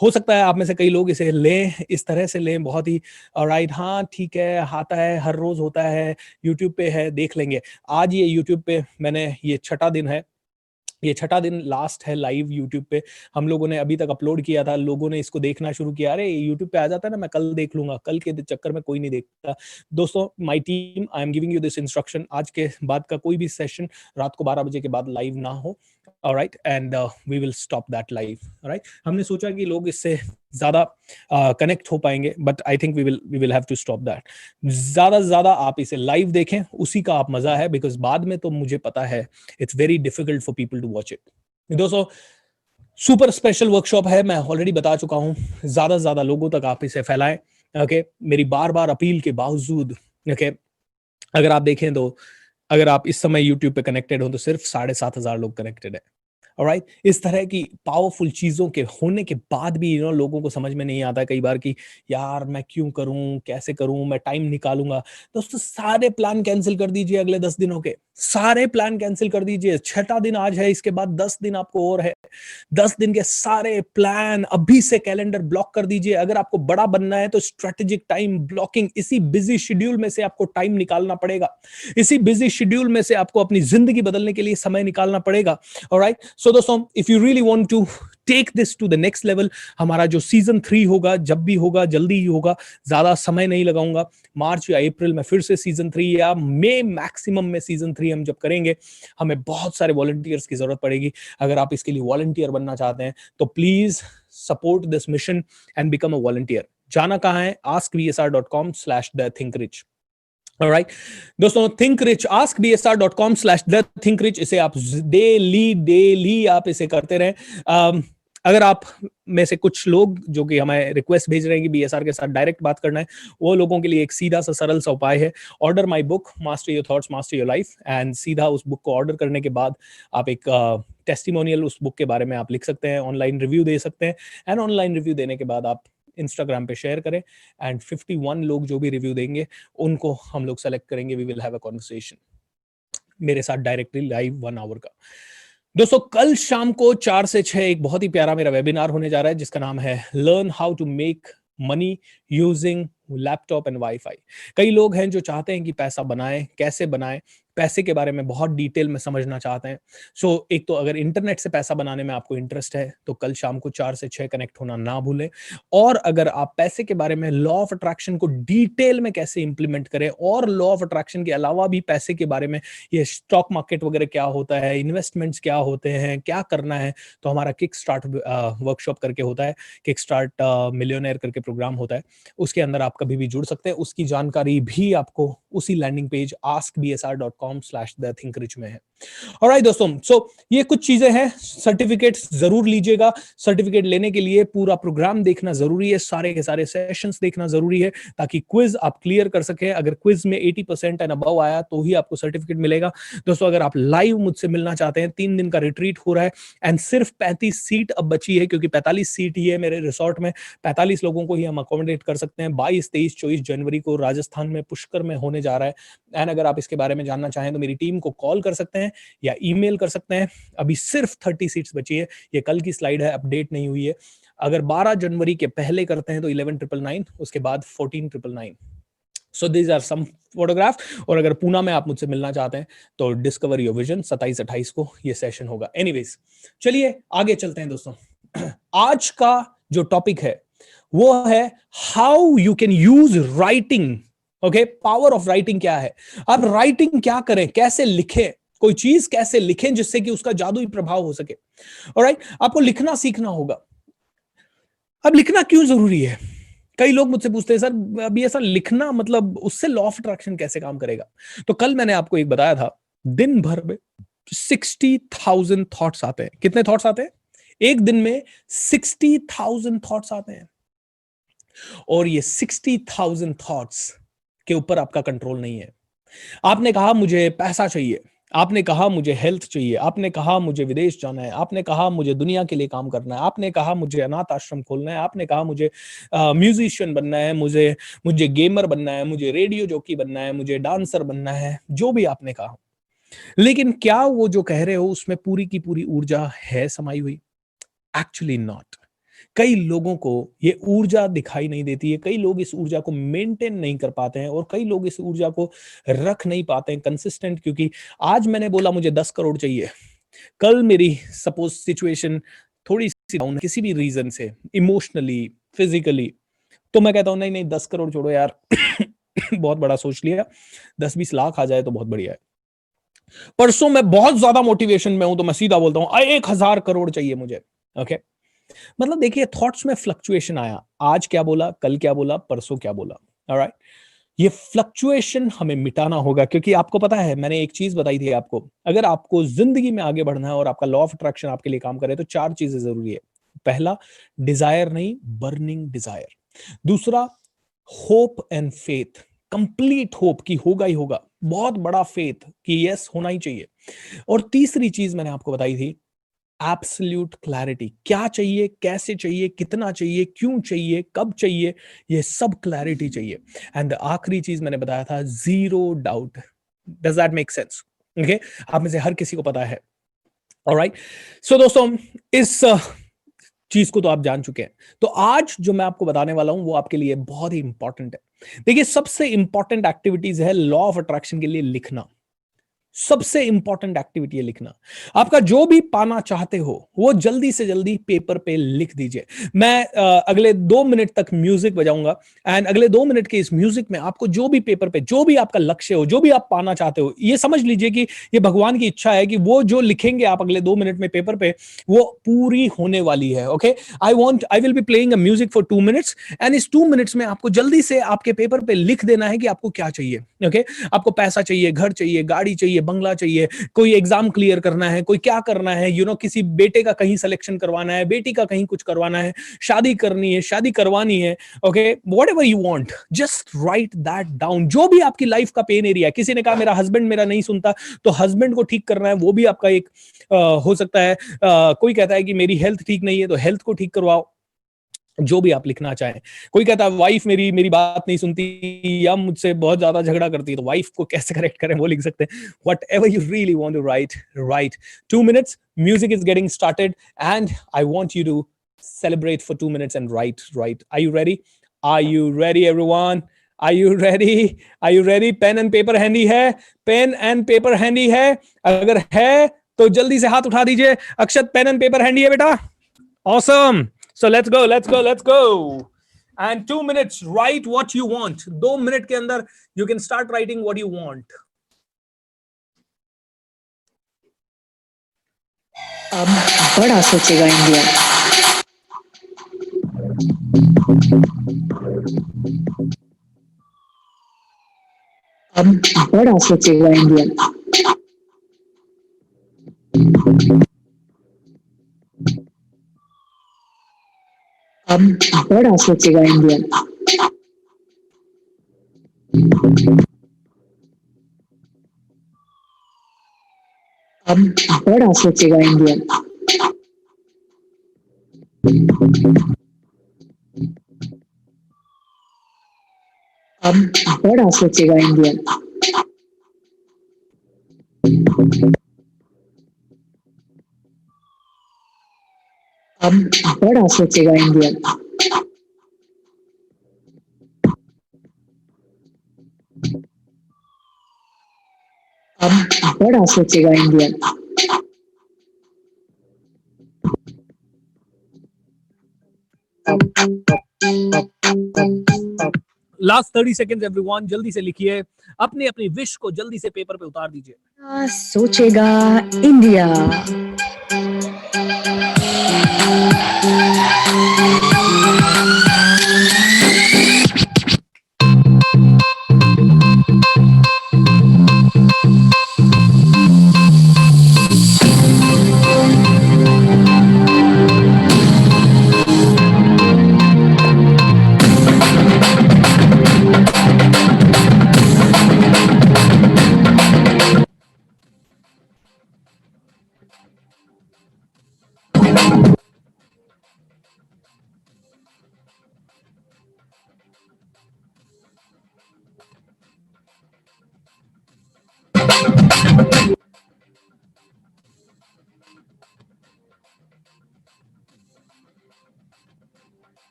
हो सकता है आप में से कई लोग इसे लें, इस तरह से लें, बहुत ही राइट, हाँ ठीक है, आता है, हर रोज होता है, यूट्यूब पे है, देख लेंगे। आज ये यूट्यूब पे मैंने, ये 6ठा दिन है, ये 6ठा दिन लास्ट है लाइव यूट्यूब पे। हम लोगों ने अभी तक अपलोड किया था, लोगों ने इसको देखना शुरू किया, अरे यूट्यूब पे आ जाता है ना, मैं कल देख लूंगा, कल के चक्कर में कोई नहीं देखता। दोस्तों, my team, I am giving you this instruction, आज के बाद का कोई भी सेशन रात को 12 बजे के बाद लाइव ना हो, alright, and we will stop that live, alright. हमने सोचा कि लोग इससे ज्यादा कनेक्ट हो पाएंगे, but I think we will have to stop that. ज्यादा से ज्यादा आप इसे लाइव देखें, उसी का आप मजा है, बिकॉज बाद में तो मुझे पता है it's very difficult for people to watch it. दोस्तों, सुपर स्पेशल वर्कशॉप है, मैं ऑलरेडी बता चुका हूं, ज्यादा से ज्यादा लोगों तक आप इसे फैलाएं, ओके। मेरी बार बार अपील के बावजूद, ओके, अगर आप देखें तो, अगर आप इस समय यूट्यूब पे कनेक्टेड हो तो सिर्फ 7,500 लोग कनेक्टेड है, ऑलराइट। इस तरह की पावरफुल चीजों के होने के बाद भी लोगों को समझ में नहीं आता कई बार कि यार मैं क्यों करूं, कैसे करूं, मैं टाइम निकालूंगा। दोस्तों, सारे प्लान कैंसिल कर दीजिए अगले 10 दिनों के, सारे प्लान कैंसिल कर दीजिए। 6ठा दिन आज है, इसके बाद 10 दिन आपको और है, 10 दिन के सारे प्लान अभी से कैलेंडर ब्लॉक कर दीजिए। अगर आपको बड़ा बनना है तो स्ट्रेटेजिक टाइम ब्लॉकिंग, इसी बिजी शेड्यूल में से आपको टाइम निकालना पड़ेगा, इसी बिजी शेड्यूल में से आपको अपनी जिंदगी बदलने के लिए समय निकालना पड़ेगा, ऑलराइट। सो दोस्तों, if you really want to take this to the next level, हमारा जो सीजन 3 होगा, जब भी होगा जल्दी ही होगा, ज्यादा समय नहीं लगाऊंगा, मार्च या अप्रैल में फिर से सीजन 3 या मई मैक्सिमम में सीजन 3 हम जब करेंगे, हमें बहुत सारे वॉलंटियर्स की जरूरत पड़ेगी। अगर आप इसके लिए वॉलंटियर बनना चाहते हैं तो please support this mission and become a volunteer. जाना कहां है? askbsr.com/thethinkrich, alright. दोस्तों, थिंक रिच, askbsr.com/thethinkrich, इसे आप डेली आप इसे करते रहें। अगर आप में से कुछ लोग जो कि हमें रिक्वेस्ट भेज रहे हैं कि बीएसआर के साथ डायरेक्ट बात करना है, वो लोगों के लिए एक सीधा सा सरल सा उपाय है, order my book master your thoughts master your life, and सीधा उस बुक को ऑर्डर करने के बाद आप एक टेस्टिमोनियल उस बुक के बारे में आप लिख सकते हैं, ऑनलाइन रिव्यू दे सकते हैं, एंड ऑनलाइन रिव्यू देने के बाद आप इंस्टाग्राम पे शेयर करें, एंड 51 लोग जो भी रिव्यू देंगे उनको हम लोग सेलेक्ट करेंगे, we will have a conversation मेरे साथ डायरेक्टली लाइव 1 आवर का। दोस्तों, कल शाम को 4 से 6 एक बहुत ही प्यारा मेरा वेबिनार होने जा रहा है, जिसका नाम है learn how to make money using laptop and wifi. कई लोग हैं जो चाहते हैं कि पैसा बनाएं, कैसे बनाएं, पैसे के बारे में बहुत डिटेल में समझना चाहते हैं। सो एक तो अगर इंटरनेट से पैसा बनाने में आपको इंटरेस्ट है तो कल शाम को 4 से 6 कनेक्ट होना ना भूलें। और अगर आप पैसे के बारे में, लॉ ऑफ अट्रैक्शन को डिटेल में कैसे इंप्लीमेंट करें, और लॉ ऑफ अट्रैक्शन के अलावा भी पैसे के बारे में, ये स्टॉक मार्केट वगैरह क्या होता है, इन्वेस्टमेंट्स क्या होते हैं, क्या करना है, तो हमारा किक स्टार्ट वर्कशॉप करके होता है, किक स्टार्ट मिलियनेयर करके प्रोग्राम होता है, उसके अंदर आप कभी भी जुड़ सकते हैं। उसकी जानकारी भी आपको उसी लैंडिंग पेज askbsr.com/thethinkrich में है। ऑलराइट दोस्तों, सो ये कुछ चीजें हैं। सर्टिफिकेट्स जरूर लीजिएगा, सर्टिफिकेट लेने के लिए पूरा प्रोग्राम देखना जरूरी है, सारे के सारे सेशंस देखना जरूरी है, ताकि क्विज आप क्लियर कर सके। अगर क्विज में 80% एंड अबव आया तो ही आपको सर्टिफिकेट मिलेगा। दोस्तों, अगर आप लाइव मुझसे मिलना चाहते हैं, 3 दिन का रिट्रीट हो रहा है, एंड सिर्फ 35 सीट अब बची है, क्योंकि 45 सीट ही है मेरे रिसोर्ट में, 45 लोगों को ही हम अकोमोडेट कर सकते हैं। 22, 23, 24 जनवरी को राजस्थान में पुष्कर में होने जा रहा है। एंड अगर आप इसके बारे में जानना चाहें तो मेरी टीम को कॉल कर सकते हैं या ईमेल कर सकते हैं। अभी सिर्फ 30 सीट्स बची है, ये कल की स्लाइड है, अपडेट नहीं हुई है। अगर 12 जनवरी के पहले करते हैं तो 11,999, उसके बाद 14,999। So these are some photograph. और अगर पूना में आप मुझसे मिलना चाहते हैं तो डिस्कवर योर विजन, 27-28 को ये सेशन होगा। एनीवेज, चलिए आगे चलते हैं दोस्तों। आज का जो टॉपिक है वो है how you can use writing. Okay, power of writing क्या है, आप राइटिंग क्या करें, कैसे लिखें, कोई चीज कैसे लिखें जिससे कि उसका जादुई प्रभाव हो सके। ऑलराइट, आपको लिखना सीखना होगा। अब लिखना क्यों जरूरी है? कई लोग मुझसे पूछते हैं सर अभी ऐसा लिखना मतलब उससे लॉ ऑफ अट्रैक्शन कैसे काम करेगा? तो कल मैंने आपको एक बताया था, दिन भर में 60,000 थॉट्स आते हैं। कितने थॉट्स आते हैं? एक दिन में 60,000 थॉट्स आते हैं, और ये 60,000 थॉट्स के ऊपर आपका कंट्रोल नहीं है। आपने कहा मुझे पैसा चाहिए, आपने कहा मुझे हेल्थ चाहिए, आपने कहा मुझे विदेश जाना है, आपने कहा मुझे दुनिया के लिए काम करना है, आपने कहा मुझे अनाथ आश्रम खोलना है, आपने कहा मुझे म्यूजिशियन बनना है, मुझे मुझे गेमर बनना है, मुझे रेडियो जॉकी बनना है, मुझे डांसर बनना है, जो भी आपने कहा। लेकिन क्या वो जो कह रहे हो उसमें पूरी की पूरी ऊर्जा है समाई हुई? Actually not. कई लोगों को ये ऊर्जा दिखाई नहीं देती है, कई लोग इस ऊर्जा को मेंटेन नहीं कर पाते हैं, और कई लोग इस ऊर्जा को रख नहीं पाते हैं कंसिस्टेंट। क्योंकि आज मैंने बोला मुझे 10 करोड़ चाहिए, कल मेरी सपोज सिचुएशन थोड़ी सी डाउन किसी भी रीजन से, इमोशनली, फिजिकली, तो मैं कहता हूं नहीं नहीं 10 करोड़ छोड़ो यार बहुत बड़ा सोच लिया, 10-20 लाख आ जाए तो बहुत बढ़िया है। परसों मैं बहुत ज्यादा मोटिवेशन में हूं तो मैं सीधा बोलता हूं 1,000 करोड़ चाहिए मुझे। ओके, मतलब देखिए थॉट्स में फ्लक्चुएशन आया, आज क्या बोला, कल क्या बोला, परसों क्या बोला। ऑलराइट, ये फ्लक्चुएशन हमें मिटाना होगा, क्योंकि आपको पता है मैंने एक चीज बताई थी आपको, अगर आपको जिंदगी में आगे बढ़ना है और आपका लॉ ऑफ अट्रैक्शन आपके लिए काम करे तो 4 चीजें जरूरी है। पहला, डिजायर नहीं, बर्निंग डिजायर। दूसरा, hope and faith, complete hope कि होगा ही होगा, बहुत बड़ा फेथ कि यस होना ही चाहिए। और तीसरी चीज मैंने आपको बताई थी, एब्सोल्यूट क्लैरिटी, क्या चाहिए, कैसे चाहिए, कितना चाहिए, क्यों चाहिए, कब चाहिए, ये सब क्लैरिटी चाहिए। एंड आखिरी चीज मैंने बताया था, zero doubt. Does that make sense? Okay, आप में से हर किसी को पता है। ऑलराइट, सो दोस्तों इस चीज को तो आप जान चुके हैं। तो आज जो मैं आपको बताने वाला हूं वो आपके लिए बहुत ही इंपॉर्टेंट है। देखिए सबसे इंपॉर्टेंट एक्टिविटीज है लॉ ऑफ अट्रैक्शन के लिए लिखना। सबसे इंपॉर्टेंट एक्टिविटी है लिखना। आपका जो भी पाना चाहते हो वो जल्दी से जल्दी पेपर पे लिख दीजिए। मैं अगले 2 मिनट तक म्यूजिक बजाऊंगा, एंड अगले 2 मिनट के इस म्यूजिक में आपको जो भी पेपर पे, जो भी आपका लक्ष्य हो, जो भी आप पाना चाहते हो, ये समझ लीजिए कि ये भगवान की इच्छा है कि वो जो लिखेंगे आप अगले 2 मिनट में पेपर पे, वो पूरी होने वाली है। Okay, I will be playing a music for 2 minutes, and इस 2 मिनट्स में आपको जल्दी से आपके पेपर पे लिख देना है कि आपको क्या चाहिए। ओके, आपको पैसा चाहिए, घर चाहिए, गाड़ी चाहिए, बंगला चाहिए, कोई एग्जाम क्लियर करना है, कोई क्या करना है, किसी बेटे का कहीं सिलेक्शन करवाना है, बेटी का कहीं कुछ करवाना है, शादी करनी है, शादी करवानी है। Okay, whatever you want, just right that down. जो भी आपकी लाइफ का पेन एरिया है, किसी ने कहा मेरा हस्बैंड मेरा नहीं सुनता, तो हस्बैंड को ठीक करना है, वो भी आपका एक हो सकता है। कोई कहता है कि मेरी हेल्थ ठीक नहीं है, तो हेल्थ को ठीक करवाओ। जो भी आप लिखना चाहें। कोई कहता है वाइफ मेरी मेरी बात नहीं सुनती या मुझसे बहुत ज्यादा झगड़ा करती है, तो वाइफ को कैसे करेक्ट करें वो लिख सकते हैं। Whatever you really want to write, write. 2 minutes, music is getting started, and I want you to celebrate for 2 minutes and write. Are you ready? Are you ready, everyone? Are you ready? Are you ready? Pen and paper handy है? Pen and paper handy है? अगर है तो जल्दी से हाथ उठा दीजिए। Akshat, pen and paper handy है बेटा? Awesome. So let's go. And 2 minutes, write what you want. 2 minute के अंदर you can start writing what you want. अब बड़ा सोचेगा इंडिया। अब बड़ा सोचेगा इंडिया। अब बड़ा सोचेगा इंडिया। अब बड़ा सोचेगा इंडिया। अब बड़ा सोचेगा इंडिया। अब बड़ा सोचेगा इंडिया। अब बड़ा सोचेगा इंडिया। Last 30 seconds everyone, जल्दी से लिखिए, अपनी अपनी विश को जल्दी से पेपर पे उतार दीजिए। सोचेगा India.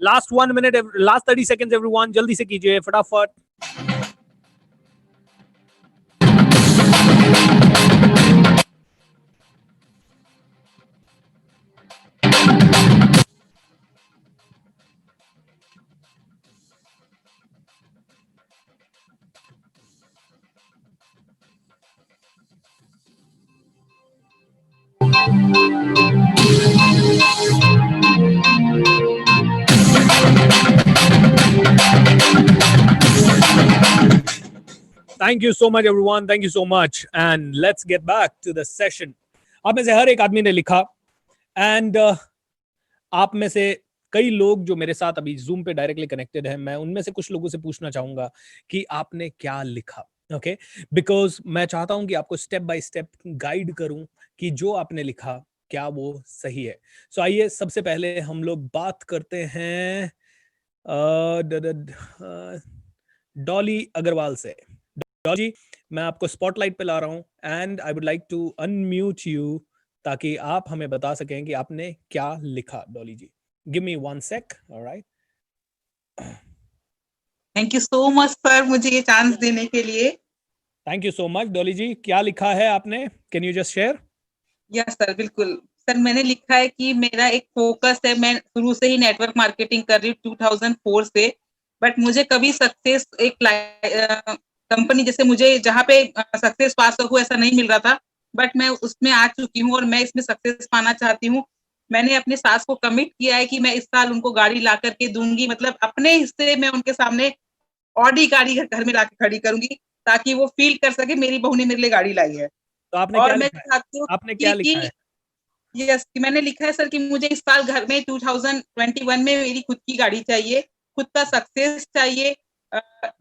Last 1 minute, last 30 seconds everyone, जल्दी से कीजिए फटाफट। Thank you so much everyone, thank you so much, and let's get back to the session. आप में से हर एक आदमी ने लिखा, and आप में से कई लोग जो मेरे साथ अभी जूम पे डायरेक्टली कनेक्टेड हैं, मैं उनमें से कुछ लोगों से पूछना चाहूंगा कि आपने क्या लिखा, ओके? बिकॉज मैं चाहता हूं कि आपको स्टेप बाय स्टेप गाइड करूं कि जो आपने लिखा क्या वो सही है। सो आइए सबसे पहले हम लोग बात करते हैं डॉली अग्रवाल से। डॉली जी, मैं आपको स्पॉटलाइट पे ला रहा हूं, and I would like to unmute you ताकि आप हमें बता सकें कि आपने क्या लिखा। Dolly ji, give me 1 sec, alright. Thank you so much sir, मुझे ये चांस देने के लिए। Thank you so much. Dolly ji, क्या लिखा है आपने? Can you just share? Yes sir, बिल्कुल सर। मैंने लिखा है कि मेरा एक फोकस है, मैं शुरू से ही नेटवर्क मार्केटिंग कर रही हूँ 2004 से, बट मुझे कभी सक्सेस एक कंपनी जैसे मुझे जहाँ पे सक्सेस पा सकूं ऐसा नहीं मिल रहा था, बट मैं उसमें आ चुकी हूँ और मैं इसमें सक्सेस पाना चाहती हूँ। मैंने अपने सास को कमिट किया है कि मैं इस साल उनको गाड़ी ला करके दूंगी, मतलब अपने हिस्से में उनके सामने ऑडी गाड़ी घर में लाके खड़ी करूंगी ताकि वो फील कर सके मेरी बहू ने मेरे लिए गाड़ी लाई है। तो आपने और क्या मैं लिखा है? चाहती हूँ आपने क्या लिखा है? यस, मैंने लिखा है सर कि मुझे इस साल घर में 2021 में मेरी खुद की गाड़ी चाहिए, खुद का सक्सेस चाहिए।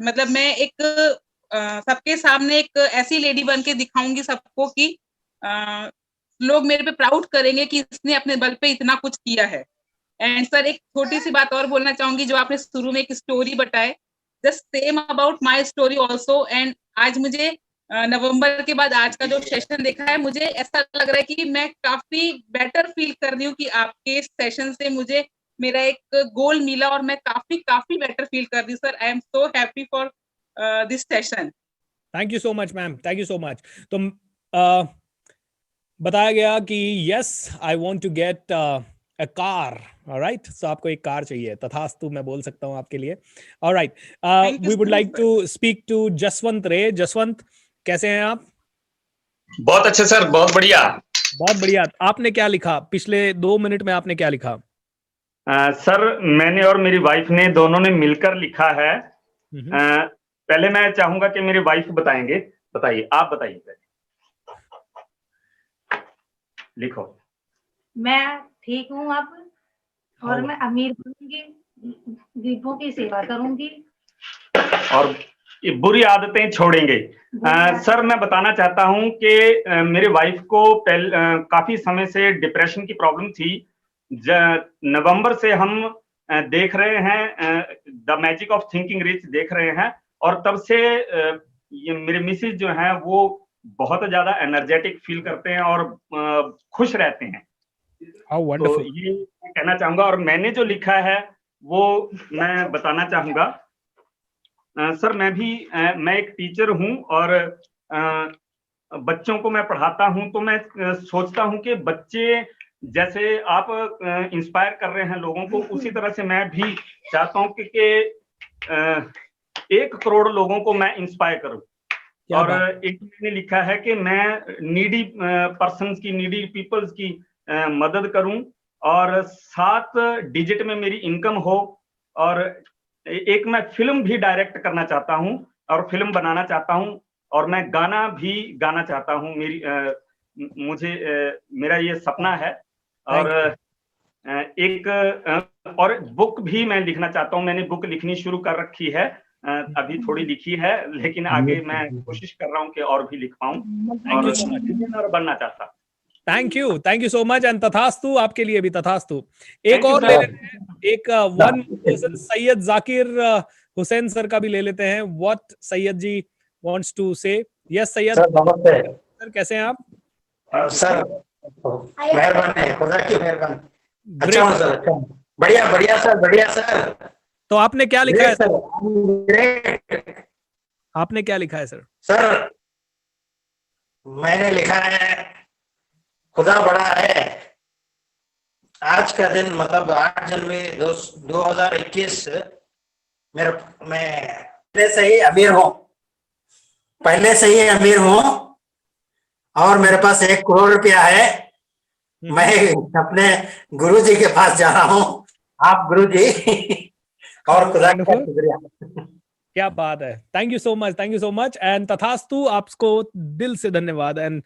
मतलब मैं एक सबके सामने एक ऐसी लेडी बन के दिखाऊंगी सबको कि लोग मेरे पे प्राउड करेंगे कि इसने अपने बल पे इतना कुछ किया है। एंड सर एक छोटी सी बात और बोलना चाहूंगी, जो आपने शुरू में एक स्टोरी बताए, just same about my story also. And आज मुझे नवंबर के बाद आज का जो सेशन देखा है, मुझे ऐसा लग रहा है कि मैं काफी बेटर फील कर रही हूँ कि आपके सेशन से मुझे मेरा एक गोल मिला और मैं काफी काफी बेटर फील कर रही हूँ sir. I am so happy for this session. Thank you so much ma'am, thank you so much. तो बताया गया कि yes I want to get a car, alright. So आपको एक कार चाहिए, तथास्तु मैं बोल सकता हूं आपके लिए। Alright, we would like to speak to Jaswant Ray. Jaswant, कैसे हैं आप? बहुत अच्छे सर, बहुत बढ़िया। बहुत बढ़िया। आपने क्या लिखा पिछले 2 मिनट में? आपने क्या लिखा? सर मैंने और मेरी वाइफ ने दोनों ने मिलकर लिखा है। पहले मैं चाहूंगा कि मेरी वाइफ बताएंगे। बताइए, आप बताइए पहले। लिखो। मैं ठीक हूँ अब, और मैं अमीर बनूंगी, गरीबों की सेवा करूंगी और ये बुरी आदतें छोड़ेंगे। सर मैं बताना चाहता हूं कि मेरे वाइफ को काफी समय से डिप्रेशन की प्रॉब्लम थी। नवंबर से हम देख रहे हैं the magic of thinking rich देख रहे हैं, और तब से ये मेरे मिसेज जो हैं वो बहुत ज्यादा एनर्जेटिक फील करते हैं और खुश रहते हैं। तो ये कहना चाहूंगा। और मैंने जो लिखा है वो मैं बताना चाहूंगा। सर मैं एक टीचर हूं और बच्चों को मैं पढ़ाता हूं, तो मैं सोचता हूं कि बच्चे जैसे आप इंस्पायर कर रहे हैं लोगों को, उसी तरह से मैं भी चाहता हूं कि 1 करोड़ लोगों को मैं इंस्पायर करूं। और एक मैंने लिखा है कि मैं नीडी पर्सन्स की, नीडी पीपल्स की मदद करूं, और 7 डिजिट में मेरी इनकम हो। और एक मैं फिल्म भी डायरेक्ट करना चाहता हूं और फिल्म बनाना चाहता हूं, और मैं गाना भी गाना चाहता हूं। मेरा ये सपना है। और और बुक भी मैं लिखना चाहता हूं। मैंने बुक लिखनी शुरू कर रखी है, अभी थोड़ी लिखी है, लेकिन आगे मैं कोशिश कर रहा हूं कि और भी लिख पाऊं, और डिजाइनर बनना चाहता हूं। Thank you so much, and तथास्तु आपके लिए भी, तथास्तु। एक और ले लेते हैं, एक one person Syed Zakir Hussain sir का भी ले लेते हैं। What Syed ji wants to say yes Syed sir नमस्ते। सर, कैसे हैं आप? सर मेहरबानी है, खुदा की मेहरबानी। अच्छा ग्रेट हूँ सर, अच्छा हूँ। बढ़िया बढ़िया सर, बढ़िया सर। तो आपने क्या लिखा है ग्रेट सर, ग्रेट। आपने क्या लिखा है सर? सर मैंने लिखा है, खुदा बड़ा है। आज का दिन मतलब 8 जनवरी 2021 मैं पहले से ही अमीर हूँ, पहले से ही अमीर हूँ और मेरे पास 1 करोड़ रुपया है। मैं अपने गुरुजी के पास जा रहा हूँ, आप गुरुजी और खुदा का Wonderful. शुक्रिया। क्या बात है, thank you so much and तथास्तु, आपको दिल से धन्यवाद। एंड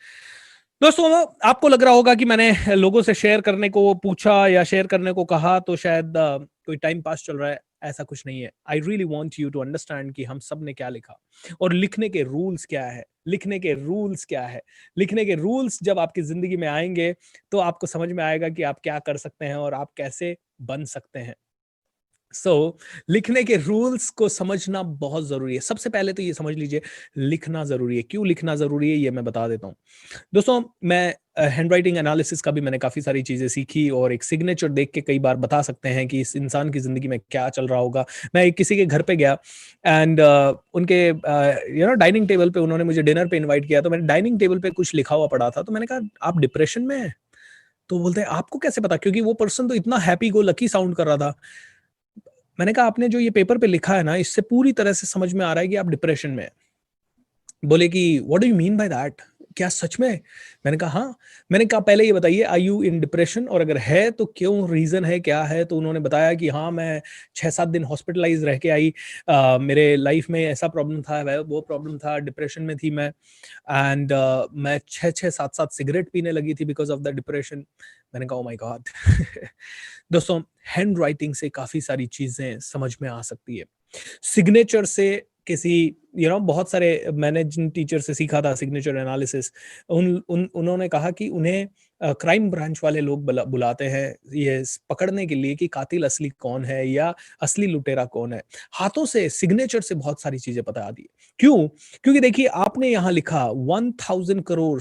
दोस्तों, आपको लग रहा होगा कि मैंने लोगों से शेयर करने को पूछा या शेयर करने को कहा तो शायद कोई टाइम पास चल रहा है। ऐसा कुछ नहीं है। I really want you to understand कि हम सब ने क्या लिखा और लिखने के रूल्स क्या है। लिखने के रूल्स क्या है, लिखने के रूल्स जब आपकी जिंदगी में आएंगे तो आपको समझ में आएगा कि आप क्या कर सकते हैं और आप कैसे बन सकते हैं। लिखने के रूल्स को समझना बहुत जरूरी है। सबसे पहले तो ये समझ लीजिए लिखना जरूरी है। क्यों लिखना जरूरी है ये मैं बता देता हूँ। दोस्तों, मैं हैंड राइटिंग एनालिसिस का भी मैंने काफी सारी चीजें सीखी और एक सिग्नेचर देख के कई बार बता सकते हैं कि इस इंसान की जिंदगी में क्या चल रहा होगा। मैं किसी के घर पे गया एंड उनके डाइनिंग टेबल पे उन्होंने मुझे डिनर पे इन्वाइट किया, तो मैंने डाइनिंग टेबल पे कुछ लिखा हुआ पड़ा था, तो मैंने कहा आप डिप्रेशन में हैं? तो बोलते हैं आपको कैसे पता? क्योंकि वो पर्सन तो इतना हैप्पी गो लकी साउंड कर रहा था। मैंने कहा आपने जो ये पेपर पे लिखा है ना, इससे पूरी तरह से समझ में आ रहा है कि आप डिप्रेशन में हैं। बोले कि what do you mean by that? क्या सच में? मैंने कहा हाँ। मैंने कहा पहले ये बताइए, आर यू इन डिप्रेशन, और अगर है तो क्यों, रीजन है क्या है? तो उन्होंने बताया कि हाँ, मैं 6-7 दिन हॉस्पिटलाइज रह के आई, मेरे लाइफ में ऐसा प्रॉब्लम था, वो प्रॉब्लम था, डिप्रेशन में थी मैं, एंड मैं 6-7 सिगरेट पीने लगी थी बिकॉज ऑफ द डिप्रेशन। मैंने कहा ओ माय गॉड। दोस्तों, हैंड राइटिंग से काफी सारी चीजें समझ में आ सकती है। सिग्नेचर से किसी बहुत सारे, मैंने जिन टीचर से सीखा था सिग्नेचर एनालिसिस, उन्होंने कहा कि उन्हें क्राइम ब्रांच वाले लोग बुलाते हैं ये पकड़ने के लिए कि कातिल असली कौन है या असली लुटेरा कौन है। हाथों से, सिग्नेचर से बहुत सारी चीजें पता आती है। क्यों? क्योंकि देखिए आपने यहाँ लिखा 1000 करोड़।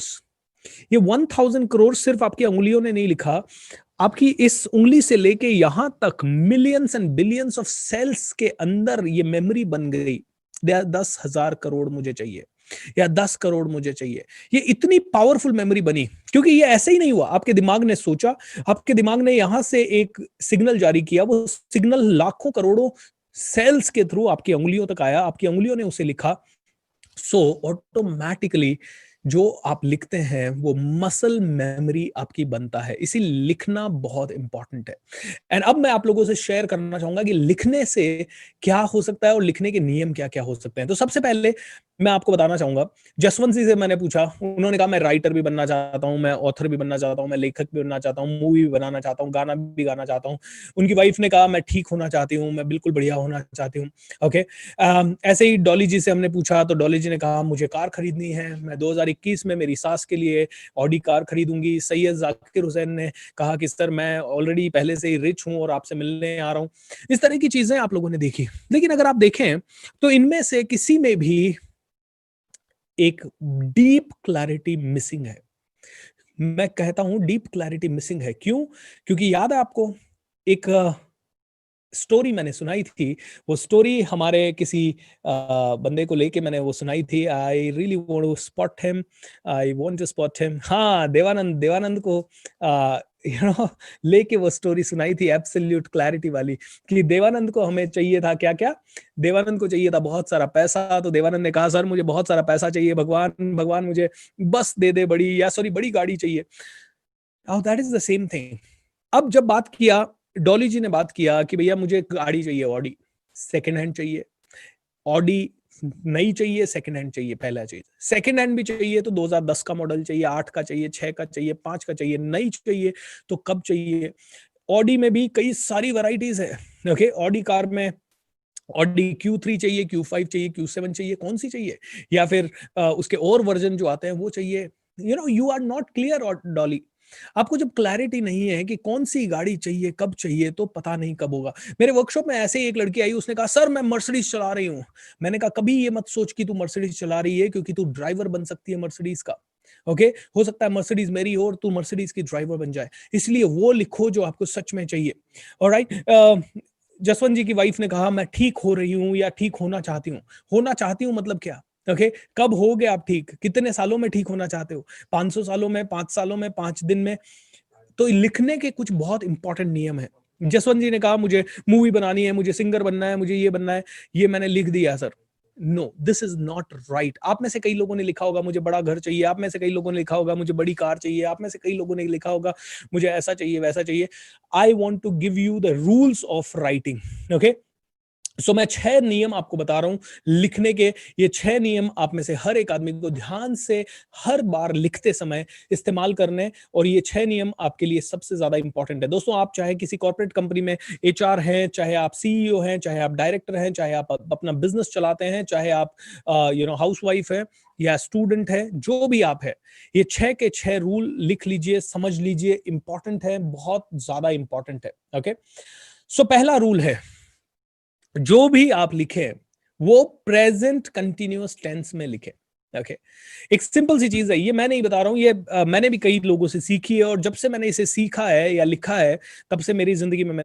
ये 1000 करोड़ सिर्फ आपकी उंगलियों ने नहीं लिखा, आपकी इस उंगली से लेके यहां तक millions and billions of sales के अंदर ये मेमोरी बन गई। 10,000 करोड़ मुझे चाहिए या 10 करोड़ मुझे चाहिए। ये इतनी पावरफुल मेमोरी बनी क्योंकि ये ऐसे ही नहीं हुआ। आपके दिमाग ने सोचा, आपके दिमाग ने यहां से एक सिग्नल जारी किया, वो सिग्नल लाखों करोड़ों सेल्स के थ्रू आपकी उंगलियों तक आया, आपकी उंगलियों ने उसे लिखा। ऑटोमेटिकली जो आप लिखते हैं वो मसल मेमोरी आपकी बनता है। इसी लिखना बहुत इंपॉर्टेंट है। एंड अब मैं आप लोगों से शेयर करना चाहूंगा कि लिखने से क्या हो सकता है और लिखने के नियम क्या क्या हो सकते हैं। तो सबसे पहले मैं आपको बताना चाहूंगा, जसवंत सिंह से मैंने पूछा, उन्होंने कहा मैं राइटर भी बनना चाहता हूं, मैं ऑथर भी बनना चाहता हूं, मैं लेखक भी बनना चाहता हूं, मूवी भी बनाना चाहता हूं, गाना भी गाना चाहता हूं। उनकी वाइफ ने कहा मैं ठीक होना चाहती हूँ, मैं बिल्कुल बढ़िया होना चाहती हूँ। ओके, ऐसे ही डॉली जी से हमने पूछा तो डॉली जी ने कहा मुझे कार खरीदनी है, मैं 2021 में मेरी सास के लिए ऑडी कार खरीदूंगी। सैयद जाकिर हुसैन ने कहा कि सर मैं ऑलरेडी पहले से ही रिच हूं और आपसे मिलने आ रहा हूं। इस तरह की चीजें आप लोगों ने देखी, लेकिन अगर आप देखें तो इनमें से किसी में भी एक डीप क्लैरिटी मिसिंग है। मैं कहता हूं डीप क्लैरिटी मिसिंग है। क्यों? क्योंकि याद है आपको एक स्टोरी मैंने सुनाई थी, वो स्टोरी हमारे किसी बंदे को लेके मैंने वो सुनाई थी। आई really want to spot him, I want to spot him. हाँ, देवानंद को लेके वो स्टोरी सुनाई थी, एब्सोल्यूट क्लैरिटी वाली, कि देवानंद को हमें चाहिए था क्या क्या, देवानंद को चाहिए था बहुत सारा पैसा। तो देवानंद ने कहा सर मुझे बहुत सारा पैसा चाहिए, भगवान मुझे बस दे दे, बड़ी गाड़ी चाहिए। That is the same thing. अब जब बात किया, डॉली जी ने बात किया कि भैया मुझे गाड़ी चाहिए, ऑडी सेकंड हैंड चाहिए, ऑडी नई चाहिए, सेकंड हैंड चाहिए। पहला चीज, सेकंड हैंड भी चाहिए तो 2010 का मॉडल चाहिए, 8 का चाहिए, 6 का चाहिए, 5 का चाहिए। नई चाहिए तो कब चाहिए? ऑडी में भी कई सारी वैरायटीज है। ओके, ऑडी कार में ऑडी Q3 चाहिए, Q5 चाहिए, Q7 चाहिए, कौन सी चाहिए? या फिर उसके और वर्जन जो आते हैं वो चाहिए। You are not clear Dolly. आपको जब क्लैरिटी नहीं है कि कौन सी गाड़ी चाहिए, कब चाहिए, तो पता नहीं कब होगा। मेरे वर्कशॉप में ऐसे ही एक लड़की आई, उसने कहा सर मैं मर्सिडीज चला रही हूँ। मैंने कहा कभी ये मत सोच कि तू मर्सिडीज चला रही है, क्योंकि तू ड्राइवर बन सकती है मर्सिडीज का। ओके हो सकता है मर्सिडीज मेरी हो और तू मर्सिडीज की ड्राइवर बन जाए, इसलिए वो लिखो जो आपको सच में चाहिए। ऑलराइट, जसवंत जी की वाइफ ने कहा मैं ठीक हो रही हूं या ठीक होना चाहती हूँ। होना चाहती हूँ मतलब क्या? ओके कब हो गए आप ठीक? कितने सालों में ठीक होना चाहते हो? 500 सालों में, 5 सालों में, 5 दिन में? तो लिखने के कुछ बहुत इंपॉर्टेंट नियम है। जसवंत जी ने कहा मुझे मूवी बनानी है, मुझे सिंगर बनना है, मुझे ये बनना है, ये मैंने लिख दिया sir. No, this is not right. आप में से कई लोगों ने लिखा होगा मुझे बड़ा घर चाहिए, आप में से कई लोगों ने लिखा होगा मुझे बड़ी कार चाहिए, आप में से कई लोगों ने लिखा होगा मुझे ऐसा चाहिए वैसा चाहिए। I want to give you the rules of writing. Okay so मैं 6 नियम आपको बता रहा हूं लिखने के। ये 6 नियम आप में से हर एक आदमी को ध्यान से हर बार लिखते समय इस्तेमाल करने, और ये 6 नियम आपके लिए सबसे ज्यादा इंपॉर्टेंट है। दोस्तों आप चाहे किसी कॉर्पोरेट कंपनी में एचआर हैं, चाहे आप सीईओ हैं, चाहे आप डायरेक्टर हैं, चाहे आप अपना बिजनेस चलाते हैं, चाहे आप हाउसवाइफ है या स्टूडेंट है, जो भी आप है, ये 6 के 6 रूल लिख लीजिए, समझ लीजिए, इंपॉर्टेंट है, बहुत ज्यादा इंपॉर्टेंट है। ओके सो पहला रूल है, जो भी आप लिखे वो प्रेजेंट कंटिन्यूअस टेंस में लिखे। ओके एक सिंपल सी चीज है, ये मैं नहीं बता रहा हूं, ये मैंने भी कई लोगों से सीखी है, और जब से मैंने इसे सीखा है या लिखा है, तब से मेरी जिंदगी में